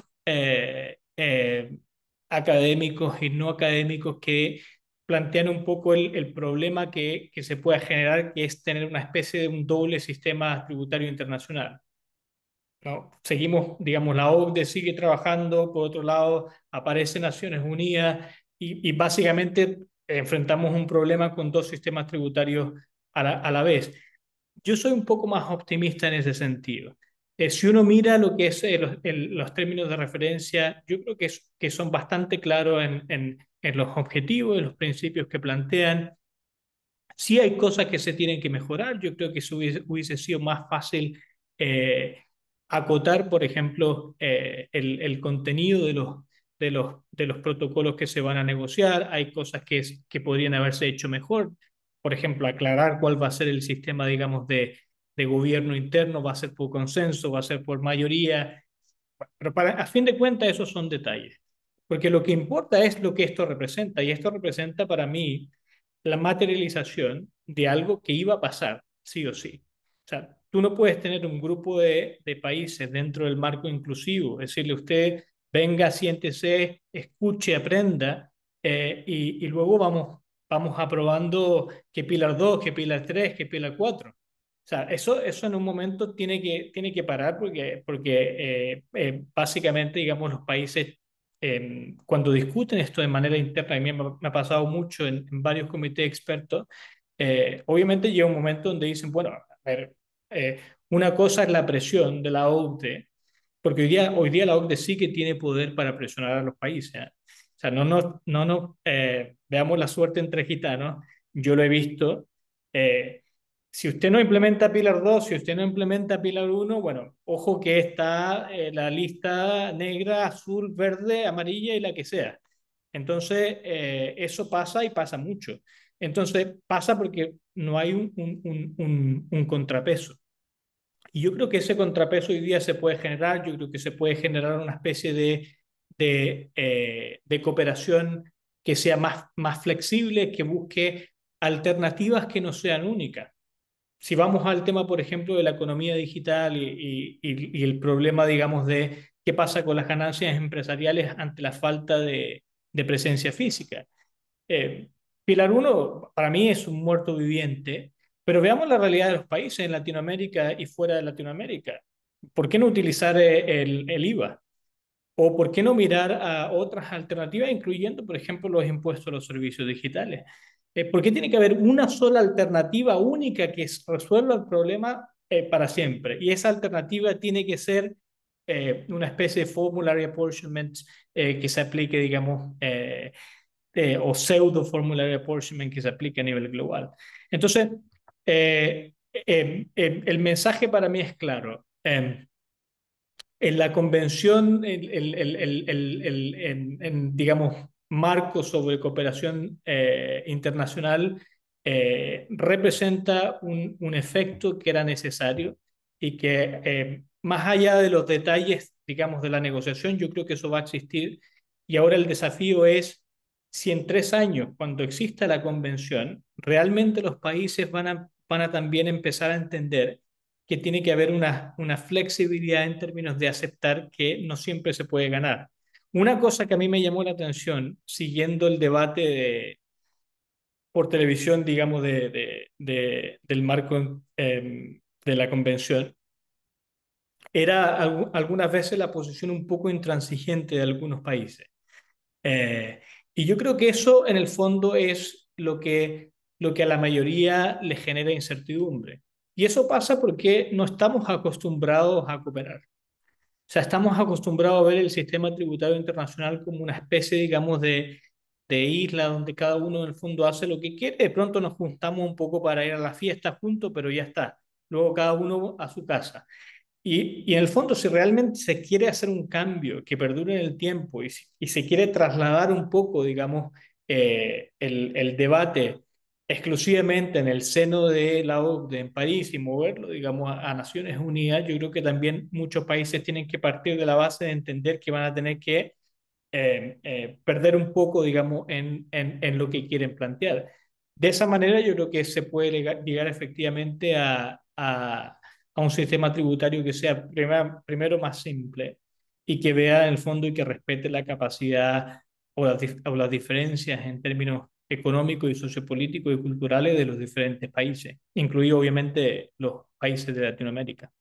académicos y no académicos que plantean un poco el problema que se pueda generar, que es tener una especie de un doble sistema tributario internacional, ¿no? Seguimos, digamos, la OCDE sigue trabajando, por otro lado aparece Naciones Unidas y básicamente enfrentamos un problema con dos sistemas tributarios a la vez. Yo soy un poco más optimista en ese sentido. Si uno mira lo que es los términos de referencia, yo creo que son bastante claros en los objetivos, en los principios que plantean. Sí hay cosas que se tienen que mejorar. Yo creo que eso hubiese sido más fácil eh, acotar, por ejemplo, el contenido de los protocolos que se van a negociar. Hay cosas que podrían haberse hecho mejor. Por ejemplo, aclarar cuál va a ser el sistema, digamos, de gobierno interno. ¿Va a ser por consenso? ¿Va a ser por mayoría? Pero a fin de cuentas, esos son detalles. Porque lo que importa es lo que esto representa. Y esto representa para mí la materialización de algo que iba a pasar, sí o sí. O sea, tú no puedes tener un grupo de países dentro del marco inclusivo, decirle a usted, venga, siéntese, escuche, aprenda, y luego vamos aprobando que Pilar 2, que Pilar 3, que Pilar 4. O sea, eso en un momento tiene que parar porque básicamente, digamos, los países cuando discuten esto de manera interna, a mí me ha pasado mucho en varios comités expertos, obviamente llega un momento donde dicen, bueno, a ver, eh, una cosa es la presión de la OCDE, porque hoy día la OCDE sí que tiene poder para presionar a los países. ¿Eh? O sea, veamos la suerte entre gitanos, yo lo he visto. eh, si usted no implementa Pilar 2, si usted no implementa Pilar 1, bueno, ojo que está la lista negra, azul, verde, amarilla y la que sea. Entonces, eso pasa y pasa mucho. Entonces, pasa porque no hay un contrapeso. Y yo creo que ese contrapeso hoy día se puede generar, yo creo que se puede generar una especie de cooperación que sea más flexible, que busque alternativas que no sean únicas. Si vamos al tema, por ejemplo, de la economía digital y el problema, digamos, de qué pasa con las ganancias empresariales ante la falta de presencia física. Eh, Pilar uno para mí es un muerto viviente, pero veamos la realidad de los países en Latinoamérica y fuera de Latinoamérica. ¿Por qué no utilizar el IVA? ¿O por qué no mirar a otras alternativas, incluyendo, por ejemplo, los impuestos a los servicios digitales? ¿Por qué tiene que haber una sola alternativa única que resuelva el problema para siempre? Y esa alternativa tiene que ser una especie de formulary apportionment que se aplique, digamos, o pseudo formulary apportionment que se aplique a nivel global. Entonces, el mensaje para mí es claro. En la convención, digamos, marco sobre cooperación internacional, representa un efecto que era necesario y que más allá de los detalles, digamos, de la negociación, yo creo que eso va a existir. Y ahora el desafío es si en 3 años, cuando exista la convención, realmente los países van a también empezar a entender que tiene que haber una flexibilidad en términos de aceptar que no siempre se puede ganar. Una cosa que a mí me llamó la atención, siguiendo el debate por televisión, digamos, del marco de la convención, era algunas veces la posición un poco intransigente de algunos países. Eh, y yo creo que eso en el fondo es lo que a la mayoría le genera incertidumbre. Y eso pasa porque no estamos acostumbrados a cooperar. O sea, estamos acostumbrados a ver el sistema tributario internacional como una especie, digamos, de isla donde cada uno en el fondo hace lo que quiere. De pronto nos juntamos un poco para ir a la fiesta juntos, pero ya está. Luego cada uno a su casa. Y en el fondo, si realmente se quiere hacer un cambio que perdure en el tiempo y se quiere trasladar un poco, digamos, el debate exclusivamente en el seno de la OCDE en París y moverlo, digamos, a Naciones Unidas, yo creo que también muchos países tienen que partir de la base de entender que van a tener que perder un poco, digamos, en lo que quieren plantear. De esa manera yo creo que se puede llegar efectivamente a un sistema tributario que sea primero más simple y que vea en el fondo y que respete la capacidad o las diferencias en términos económicos y sociopolíticos y culturales de los diferentes países, incluido obviamente los países de Latinoamérica.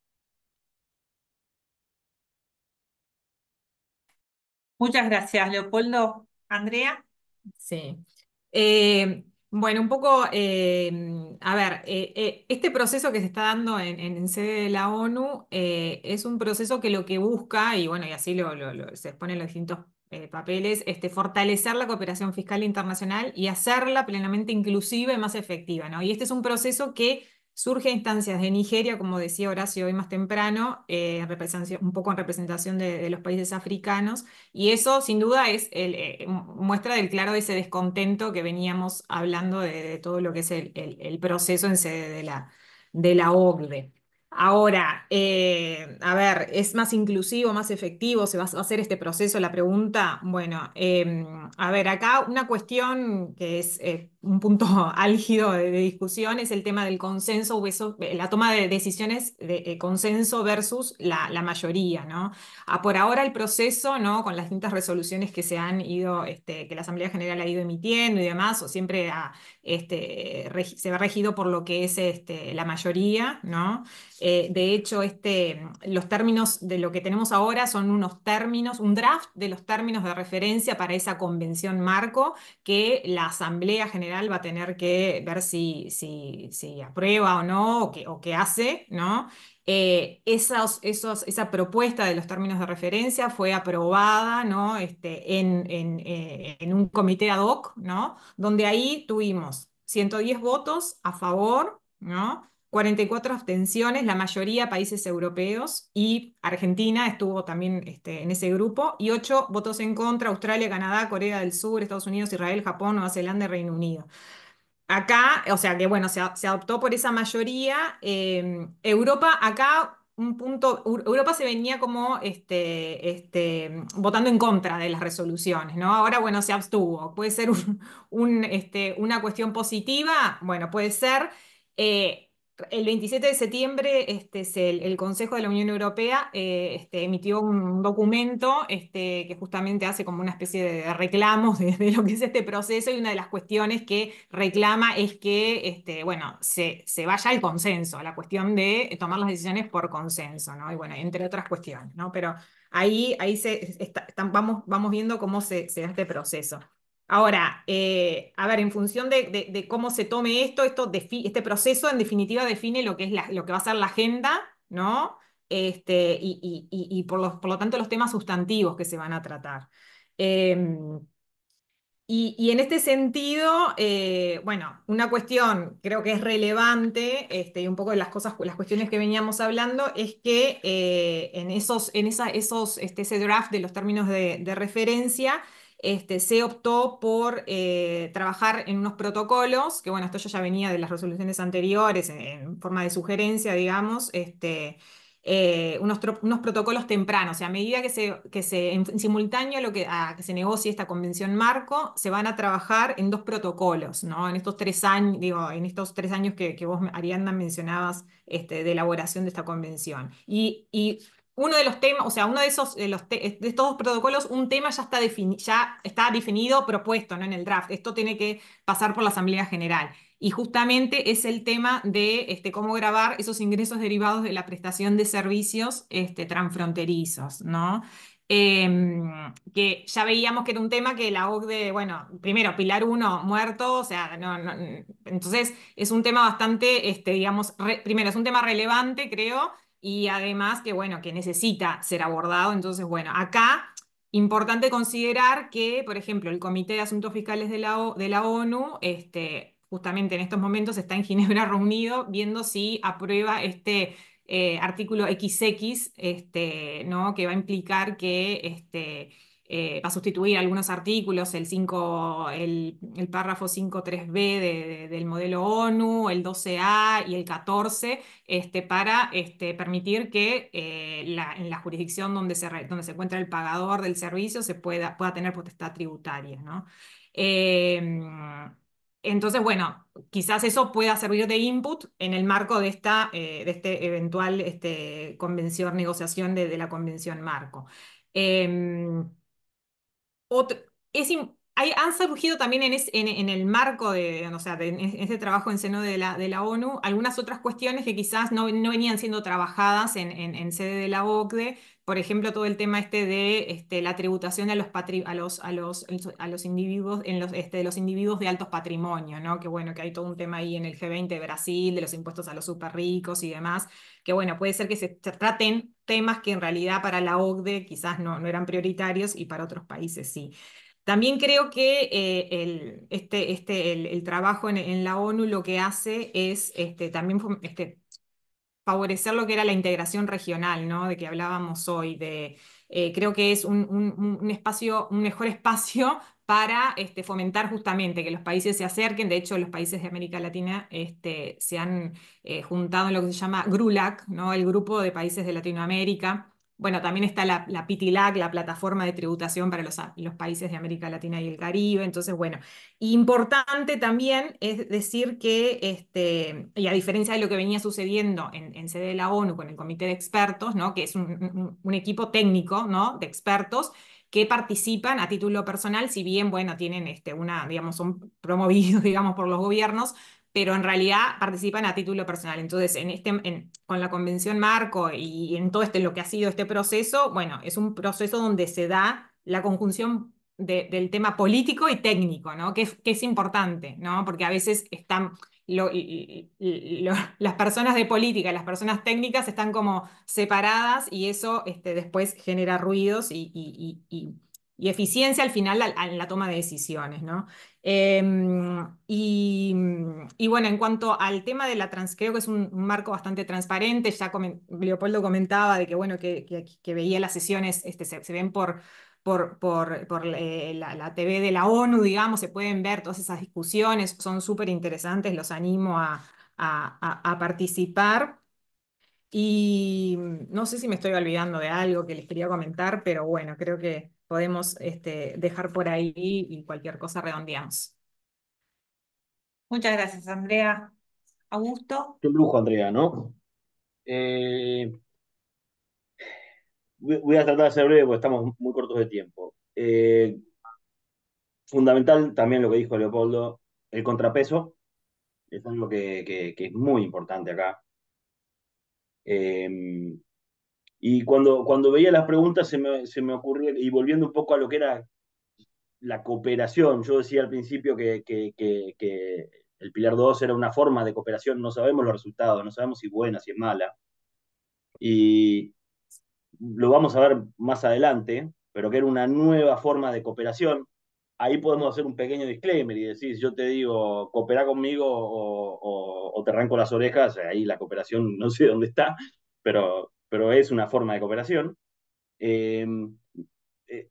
Muchas gracias, Leopoldo. Andrea. Sí. Bueno, un poco, a ver, este proceso que se está dando en sede de la ONU es un proceso que lo que busca, y bueno, y así se exponen los distintos papeles, fortalecer la cooperación fiscal internacional y hacerla plenamente inclusiva y más efectiva, ¿no? Y este es un proceso que surge a instancias de Nigeria, como decía Horacio hoy más temprano, un poco en representación de los países africanos, y eso sin duda es muestra del claro ese descontento que veníamos hablando de todo lo que es el proceso en sede de la OCDE. Ahora, a ver, ¿es más inclusivo, más efectivo? ¿Se va a hacer este proceso? La pregunta, bueno, a ver, acá una cuestión que es un punto álgido de discusión es el tema del consenso, la toma de decisiones de consenso versus la mayoría, ¿no? Por ahora el proceso, ¿no? Con las distintas resoluciones que se han ido, que la Asamblea General ha ido emitiendo y demás, o siempre se va regido por lo que es la mayoría, ¿no? De hecho, los términos de lo que tenemos ahora son unos términos, un draft de los términos de referencia para esa convención marco que la Asamblea General va a tener que ver si aprueba o no, o qué hace, ¿no? Esa propuesta de los términos de referencia fue aprobada, ¿no? En un comité ad hoc, ¿no? Donde ahí tuvimos 110 votos a favor, ¿no? 44 abstenciones, la mayoría países europeos, y Argentina estuvo también en ese grupo, y 8 votos en contra: Australia, Canadá, Corea del Sur, Estados Unidos, Israel, Japón, Nueva Zelanda y Reino Unido. Acá, o sea que bueno, se adoptó por esa mayoría. Europa, acá un punto, Europa se venía como votando en contra de las resoluciones, ¿no? Ahora, bueno, se abstuvo. Puede ser una cuestión positiva, bueno, puede ser. Eh, el 27 de septiembre el Consejo de la Unión Europea emitió un documento que justamente hace como una especie de reclamos de lo que es este proceso, y una de las cuestiones que reclama es que bueno, se vaya al consenso, a la cuestión de tomar las decisiones por consenso, ¿no? Y bueno, entre otras cuestiones, ¿no? Pero ahí vamos viendo cómo se da este proceso. Ahora, a ver, en función de cómo se tome este proceso, en definitiva define lo que es lo que va a ser la agenda, ¿no? Y por lo tanto los temas sustantivos que se van a tratar. Y en este sentido, bueno, una cuestión creo que es relevante, y un poco de las cuestiones que veníamos hablando, es que ese draft de los términos de referencia, se optó por trabajar en unos protocolos, que bueno, esto ya venía de las resoluciones anteriores, en forma de sugerencia, digamos, unos protocolos tempranos. O sea, a medida en simultáneo a que se negocie esta convención marco, se van a trabajar en dos protocolos, ¿no? En estos 3 años, digo, en estos 3 años que vos, Ariadna, mencionabas, de elaboración de esta convención. Y uno de los temas, o sea, uno de de estos dos protocolos, un tema ya está definido, propuesto, ¿no? En el draft. Esto tiene que pasar por la Asamblea General. Y justamente es el tema de cómo grabar esos ingresos derivados de la prestación de servicios transfronterizos, ¿no? Que ya veíamos que era un tema que la OCDE, bueno, primero, Pilar uno muerto, o sea, entonces es un tema bastante, digamos, primero, es un tema relevante, creo, y además que, bueno, que necesita ser abordado. Entonces, bueno, acá importante considerar que, por ejemplo, el Comité de Asuntos Fiscales de la ONU, justamente en estos momentos está en Ginebra reunido viendo si aprueba este artículo XX, ¿no? Que va a implicar que va a sustituir algunos artículos, el párrafo 5.3b del modelo ONU, el 12A y el 14, para permitir que en la jurisdicción donde se encuentra el pagador del servicio pueda tener potestad tributaria, ¿no? Entonces, bueno, quizás eso pueda servir de input en el marco de este eventual negociación de la convención marco. Eh, otro- es han surgido también en el marco de, o sea, en este trabajo en seno de la ONU, algunas otras cuestiones que quizás no venían siendo trabajadas en sede de la OCDE. Por ejemplo, todo el tema de la tributación a a los individuos, los individuos de altos patrimonios, ¿no? Que bueno, que hay todo un tema ahí en el G20 de Brasil, de los impuestos a los súper ricos y demás, que bueno, puede ser que se traten temas que en realidad para la OCDE quizás no eran prioritarios y para otros países sí. También creo que el trabajo en la ONU lo que hace es también favorecer lo que era la integración regional, ¿no? De que hablábamos hoy, creo que es un espacio, un mejor espacio para fomentar justamente que los países se acerquen. De hecho, los países de América Latina se han juntado en lo que se llama GRULAC, ¿no? El Grupo de Países de Latinoamérica. Bueno, también está la PITILAC, la plataforma de tributación para los países de América Latina y el Caribe. Entonces, bueno, importante también es decir que, y a diferencia de lo que venía sucediendo en sede de la ONU con el Comité de Expertos, ¿no? Que es un equipo técnico, ¿no? De expertos que participan a título personal, si bien, bueno, tienen digamos, son promovidos, digamos, por los gobiernos, pero en realidad participan a título personal. Entonces, con la Convención Marco y en todo lo que ha sido este proceso, bueno, es un proceso donde se da la conjunción del tema político y técnico, ¿no? Que es importante, ¿no? Porque a veces están las personas de política y las personas técnicas están como separadas y eso después genera ruidos y eficiencia al final en la toma de decisiones, ¿no? Y bueno, en cuanto al tema de creo que es un marco bastante transparente. Ya Leopoldo comentaba de que, bueno, que veía las sesiones, se ven por la TV de la ONU, digamos, se pueden ver todas esas discusiones, son súper interesantes, los animo a participar. Y no sé si me estoy olvidando de algo que les quería comentar, pero bueno, creo que podemos dejar por ahí y cualquier cosa redondeamos. Muchas gracias, Andrea. Augusto. Qué lujo, Andrea, ¿no? Eh, voy a tratar de ser breve porque estamos muy cortos de tiempo. Fundamental también lo que dijo Leopoldo, el contrapeso, es algo que es muy importante acá. Eh, y cuando veía las preguntas se me ocurría, y volviendo un poco a lo que era la cooperación, yo decía al principio que el Pilar 2 era una forma de cooperación, no sabemos los resultados, no sabemos si es buena, si es mala, y lo vamos a ver más adelante, pero que era una nueva forma de cooperación. Ahí podemos hacer un pequeño disclaimer y decir, yo te digo, coopera conmigo o te arranco las orejas, ahí la cooperación no sé dónde está, pero es una forma de cooperación. Eh, eh,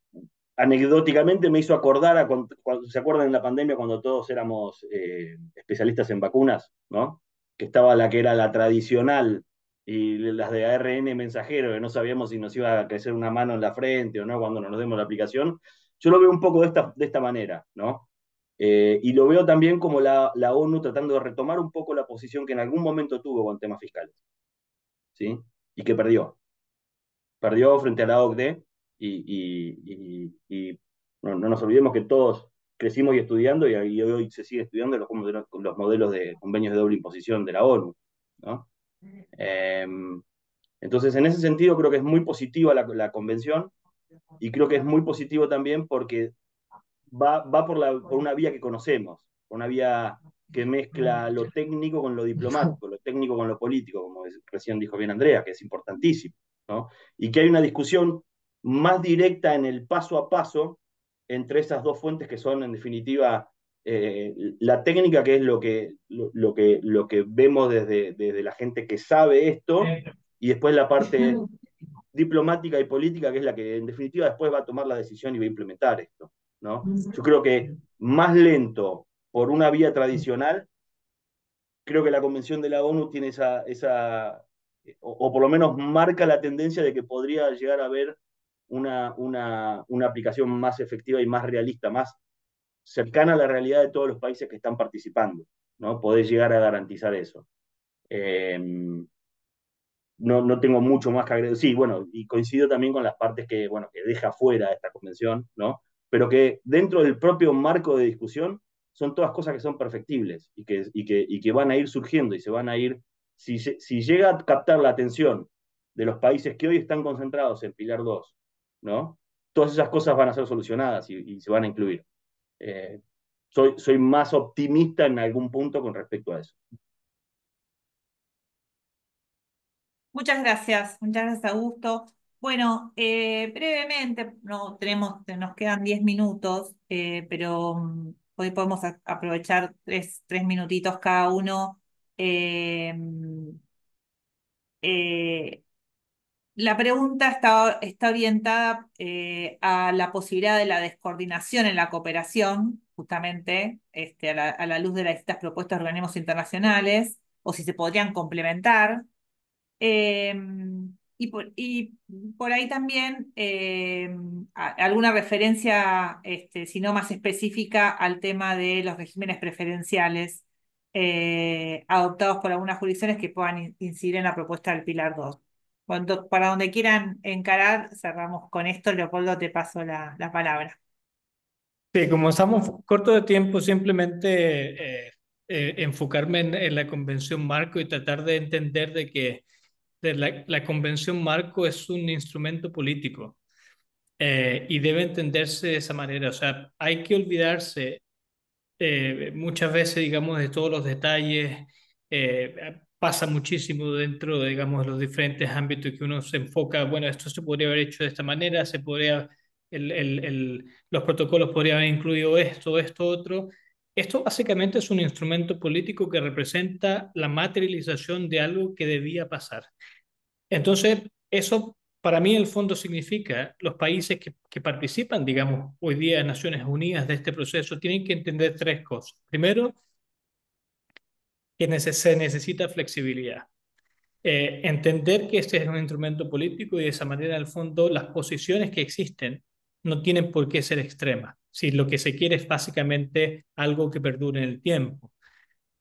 Anecdóticamente me hizo acordar cuando se acuerdan en la pandemia cuando todos éramos especialistas en vacunas, ¿no? Que estaba la que era la tradicional y las de ARN mensajero, que no sabíamos si nos iba a crecer una mano en la frente o no cuando nos demos la aplicación. Yo lo veo un poco de esta manera, ¿no? Y lo veo también como la ONU tratando de retomar un poco la posición que en algún momento tuvo con temas fiscales, ¿sí? Y que perdió frente a la OCDE y no nos olvidemos que todos crecimos y estudiando y hoy se sigue estudiando los modelos de convenios de doble imposición de la ONU, ¿no? Eh, entonces, en ese sentido, creo que es muy positiva la convención y creo que es muy positivo también porque va por una vía que conocemos, una vía que mezcla lo técnico con lo diplomático, lo técnico con lo político, como recién dijo bien Andrea, que es importantísimo, ¿no? Y que hay una discusión más directa en el paso a paso entre esas dos fuentes que son, en definitiva, la técnica, que es lo que vemos desde la gente que sabe esto, y después la parte diplomática y política, que es la que en definitiva después va a tomar la decisión y va a implementar esto, ¿no? Yo creo que más lento por una vía tradicional, creo que la Convención de la ONU tiene o por lo menos marca la tendencia de que podría llegar a haber una aplicación más efectiva y más realista, más cercana a la realidad de todos los países que están participando, ¿no? Poder llegar a garantizar eso. Eh, no tengo mucho más que agregar. Sí, bueno, y coincido también con las partes que, bueno, que deja fuera esta convención, ¿no? pero que dentro del propio marco de discusión son todas cosas que son perfectibles y que van a ir surgiendo y se van a ir, si llega a captar la atención de los países que hoy están concentrados en Pilar 2, ¿no? Todas esas cosas van a ser solucionadas y se van a incluir. Eh, soy más optimista en algún punto con respecto a eso. Muchas gracias, Augusto. Bueno, brevemente, no tenemos, nos quedan 10 minutos, pero hoy podemos aprovechar tres minutitos cada uno. Eh, eh, la pregunta está orientada a la posibilidad de la descoordinación en la cooperación, justamente a la luz de las distintas propuestas de organismos internacionales, o si se podrían complementar. Eh, y por ahí también alguna referencia, si no más específica, al tema de los regímenes preferenciales adoptados por algunas jurisdicciones que puedan incidir en la propuesta del Pilar 2. Para donde quieran encarar, cerramos con esto. Leopoldo, te paso la palabra. Sí, como estamos cortos de tiempo, simplemente enfocarme en la Convención Marco y tratar de entender de que la Convención Marco es un instrumento político y debe entenderse de esa manera. O sea, hay que olvidarse muchas veces, digamos, de todos los detalles. Pasa muchísimo dentro, digamos, de los diferentes ámbitos que uno se enfoca. Bueno, esto se podría haber hecho de esta manera, se podría, los protocolos podrían haber incluido esto, esto, otro. Esto básicamente es un instrumento político que representa la materialización de algo que debía pasar. Entonces, eso para mí en el fondo significa los países que participan, digamos, hoy día en Naciones Unidas de este proceso, tienen que entender tres cosas. Primero, que se necesita flexibilidad. Entender que este es un instrumento político y de esa manera, en el fondo, las posiciones que existen no tienen por qué ser extremas. Si lo que se quiere es básicamente algo que perdure en el tiempo.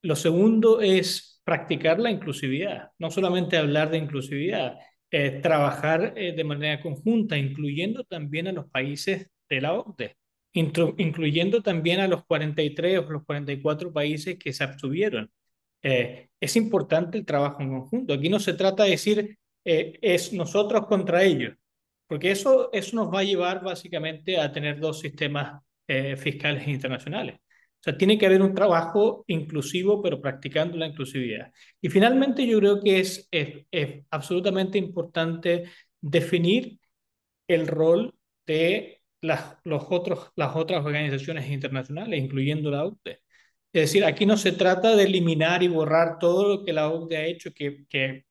Lo segundo es practicar la inclusividad, no solamente hablar de inclusividad, trabajar de manera conjunta, incluyendo también a los países de la OCDE, incluyendo también a los 43 o los 44 países que se abstuvieron. Es importante el trabajo en conjunto. Aquí no se trata de decir es nosotros contra ellos, porque eso nos va a llevar básicamente a tener dos sistemas fiscales internacionales. O sea, tiene que haber un trabajo inclusivo, pero practicando la inclusividad. Y finalmente yo creo que es absolutamente importante definir el rol de las otras organizaciones internacionales, incluyendo la OCDE. Es decir, aquí no se trata de eliminar y borrar todo lo que la OCDE ha hecho, que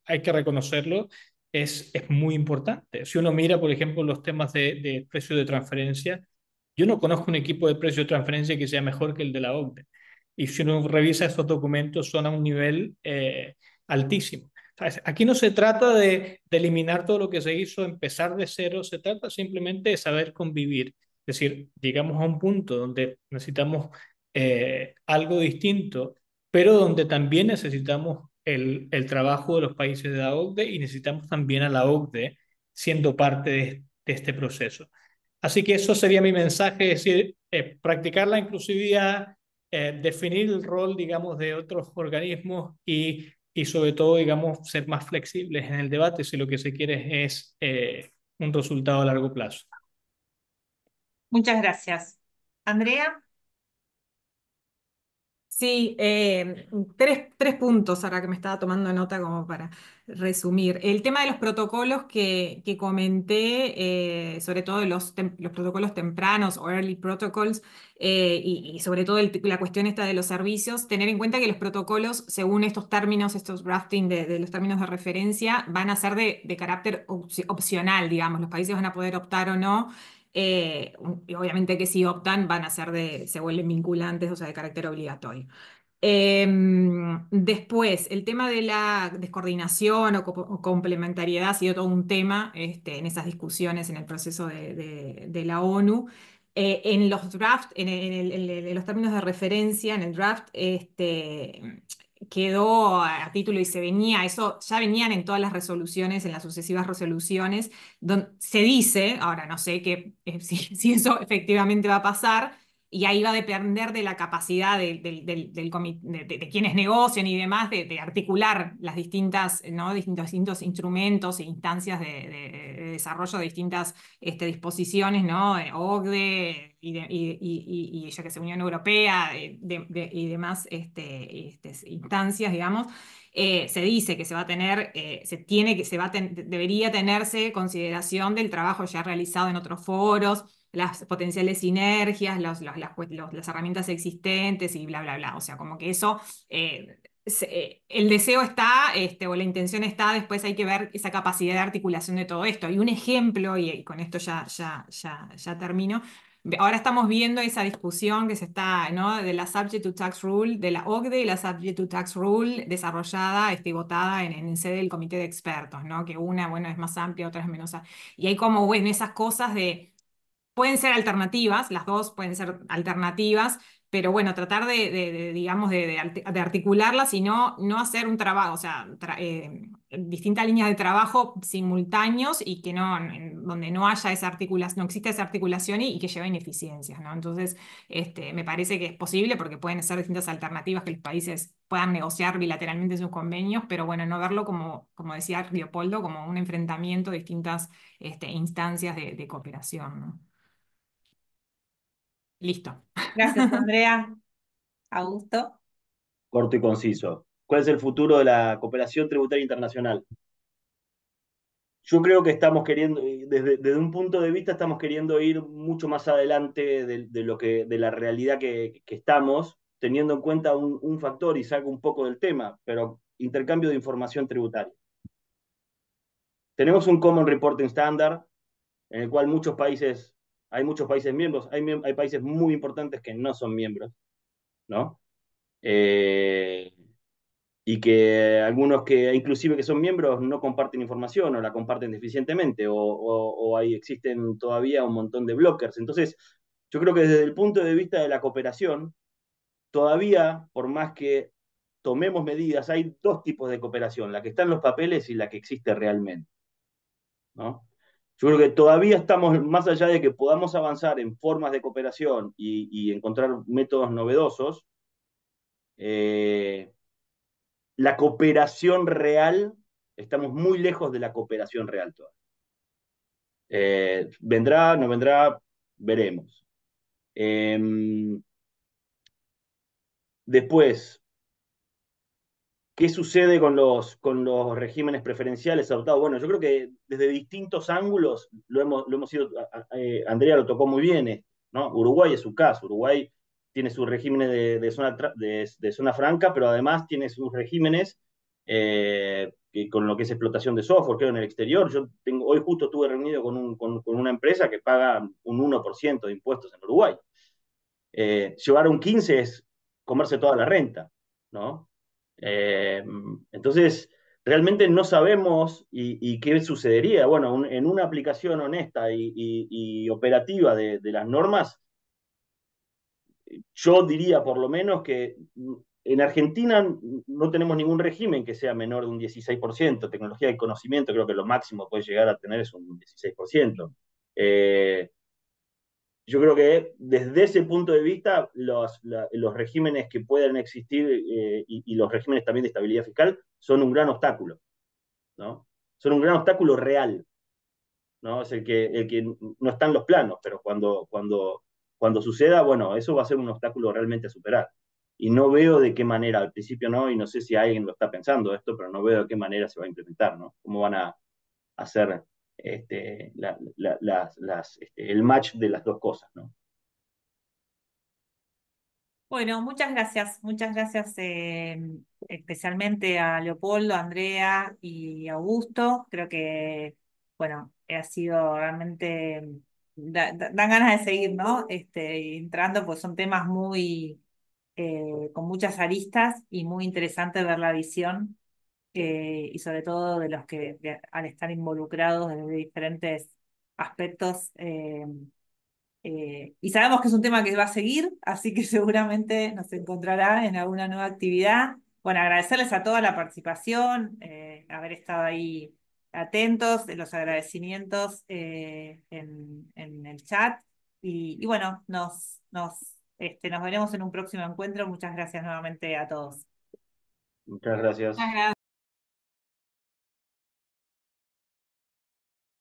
hay que reconocerlo, es muy importante. Si uno mira, por ejemplo, los temas de precios de transferencia, yo no conozco un equipo de precio de transferencia que sea mejor que el de la OCDE. Y si uno revisa estos documentos, son a un nivel altísimo. Aquí no se trata de eliminar todo lo que se hizo, empezar de cero, se trata simplemente de saber convivir. Es decir, llegamos a un punto donde necesitamos algo distinto, pero donde también necesitamos el trabajo de los países de la OCDE y necesitamos también a la OCDE siendo parte de este proceso. Así que eso sería mi mensaje, es decir, practicar la inclusividad, definir el rol, digamos, de otros organismos y sobre todo, digamos, ser más flexibles en el debate si lo que se quiere es un resultado a largo plazo. Muchas gracias. Andrea. Sí, tres puntos ahora que me estaba tomando nota como para resumir. El tema de los protocolos que comenté, sobre todo los protocolos tempranos o early protocols, y sobre todo la cuestión esta de los servicios, tener en cuenta que los protocolos, según estos términos, estos drafting de los términos de referencia, van a ser de carácter opcional, digamos, los países van a poder optar o no. Y obviamente que si optan van a ser se vuelven vinculantes, o sea, de carácter obligatorio. Después, el tema de la descoordinación o complementariedad ha sido todo un tema en esas discusiones en el proceso de la ONU. En los drafts, en los términos de referencia, en el draft, quedó a título y se venía, eso ya venían en todas las resoluciones, en las sucesivas resoluciones, donde se dice, ahora no sé si eso efectivamente va a pasar, y ahí va a depender de la capacidad de quienes negocian y demás, de articular las distintas, ¿no? distintos instrumentos e instancias de desarrollo de distintas disposiciones, ¿no? OCDE y yo que sé, Unión Europea y demás instancias, digamos. Se dice que se va a tener, debería tenerse consideración del trabajo ya realizado en otros foros, las potenciales sinergias, las herramientas existentes y bla, bla, bla. O sea, como que eso, el deseo está, o la intención está, después hay que ver esa capacidad de articulación de todo esto. Y un ejemplo, y con esto ya termino. Ahora estamos viendo esa discusión que se está, ¿no? De la Subject to Tax Rule, de la OCDE y la Subject to Tax Rule desarrollada y votada en sede del comité de expertos, ¿no? Que una, bueno, es más amplia, otra es menos amplia. Y hay como, bueno, esas cosas pueden ser alternativas, las dos pueden ser alternativas, pero bueno, tratar digamos, de articularlas y no hacer un trabajo, o sea, distintas líneas de trabajo simultáneos y que donde no haya esa articulación, no exista esa articulación y que lleve ineficiencias, ¿no? Entonces, me parece que es posible porque pueden ser distintas alternativas que los países puedan negociar bilateralmente sus convenios, pero bueno, no verlo como decía Leopoldo, como un enfrentamiento de distintas instancias de cooperación, ¿no? Listo. Gracias, Andrea. Augusto. Corto y conciso. ¿Cuál es el futuro de la cooperación tributaria internacional? Yo creo que estamos queriendo, desde un punto de vista, estamos queriendo ir mucho más adelante de la realidad que estamos, teniendo en cuenta un factor, y salgo un poco del tema, pero intercambio de información tributaria. Tenemos un Common Reporting Standard, en el cual hay muchos países miembros, hay países muy importantes que no son miembros, ¿no? Eh, y que algunos que inclusive que son miembros no comparten información o la comparten deficientemente o ahí existen todavía un montón de blockers. Entonces, yo creo que desde el punto de vista de la cooperación, todavía, por más que tomemos medidas, hay dos tipos de cooperación, la que está en los papeles y la que existe realmente, ¿no? Yo creo que todavía estamos, más allá de que podamos avanzar en formas de cooperación y encontrar métodos novedosos, eh, la cooperación real, estamos muy lejos de la cooperación real todavía. ¿Vendrá, no vendrá? Veremos. Eh, Después, ¿qué sucede con los regímenes preferenciales adoptados? Bueno, yo creo que desde distintos ángulos lo hemos ido, Andrea lo tocó muy bien, ¿no? Uruguay es su caso, Uruguay tiene sus regímenes de zona franca, pero además tiene sus regímenes con lo que es explotación de software, creo, en el exterior. Hoy justo estuve reunido con una empresa que paga un 1% de impuestos en Uruguay. Llevar un 15 es comerse toda la renta, ¿no? Eh, entonces, realmente no sabemos y qué sucedería. Bueno, en una aplicación honesta y operativa de las normas, yo diría por lo menos que en Argentina no tenemos ningún régimen que sea menor de un 16%. Tecnología y conocimiento, creo que lo máximo que puede llegar a tener es un 16%. Eh, yo creo que desde ese punto de vista, los regímenes que puedan existir y los regímenes también de estabilidad fiscal son un gran obstáculo, ¿no? Son un gran obstáculo real, ¿no? Es el que no está en los planos, pero cuando suceda, bueno, eso va a ser un obstáculo realmente a superar. Y no veo de qué manera, al principio no, y no sé si alguien lo está pensando esto, pero no veo de qué manera se va a implementar, ¿no? Cómo van a hacer el match de las dos cosas, ¿no? Bueno, muchas gracias especialmente a Leopoldo, a Andrea y Augusto. Creo que, bueno, ha sido realmente, dan ganas de seguir, ¿no? Entrando, pues son temas con muchas aristas y muy interesante ver la visión y sobre todo de los que al estar involucrados desde diferentes aspectos. Y sabemos que es un tema que va a seguir, así que seguramente nos encontrará en alguna nueva actividad bueno, agradecerles a toda la participación, haber estado ahí atentos, de los agradecimientos en el chat. Y bueno, nos veremos en un próximo encuentro. Muchas gracias nuevamente a todos. Muchas gracias. Muchas gracias.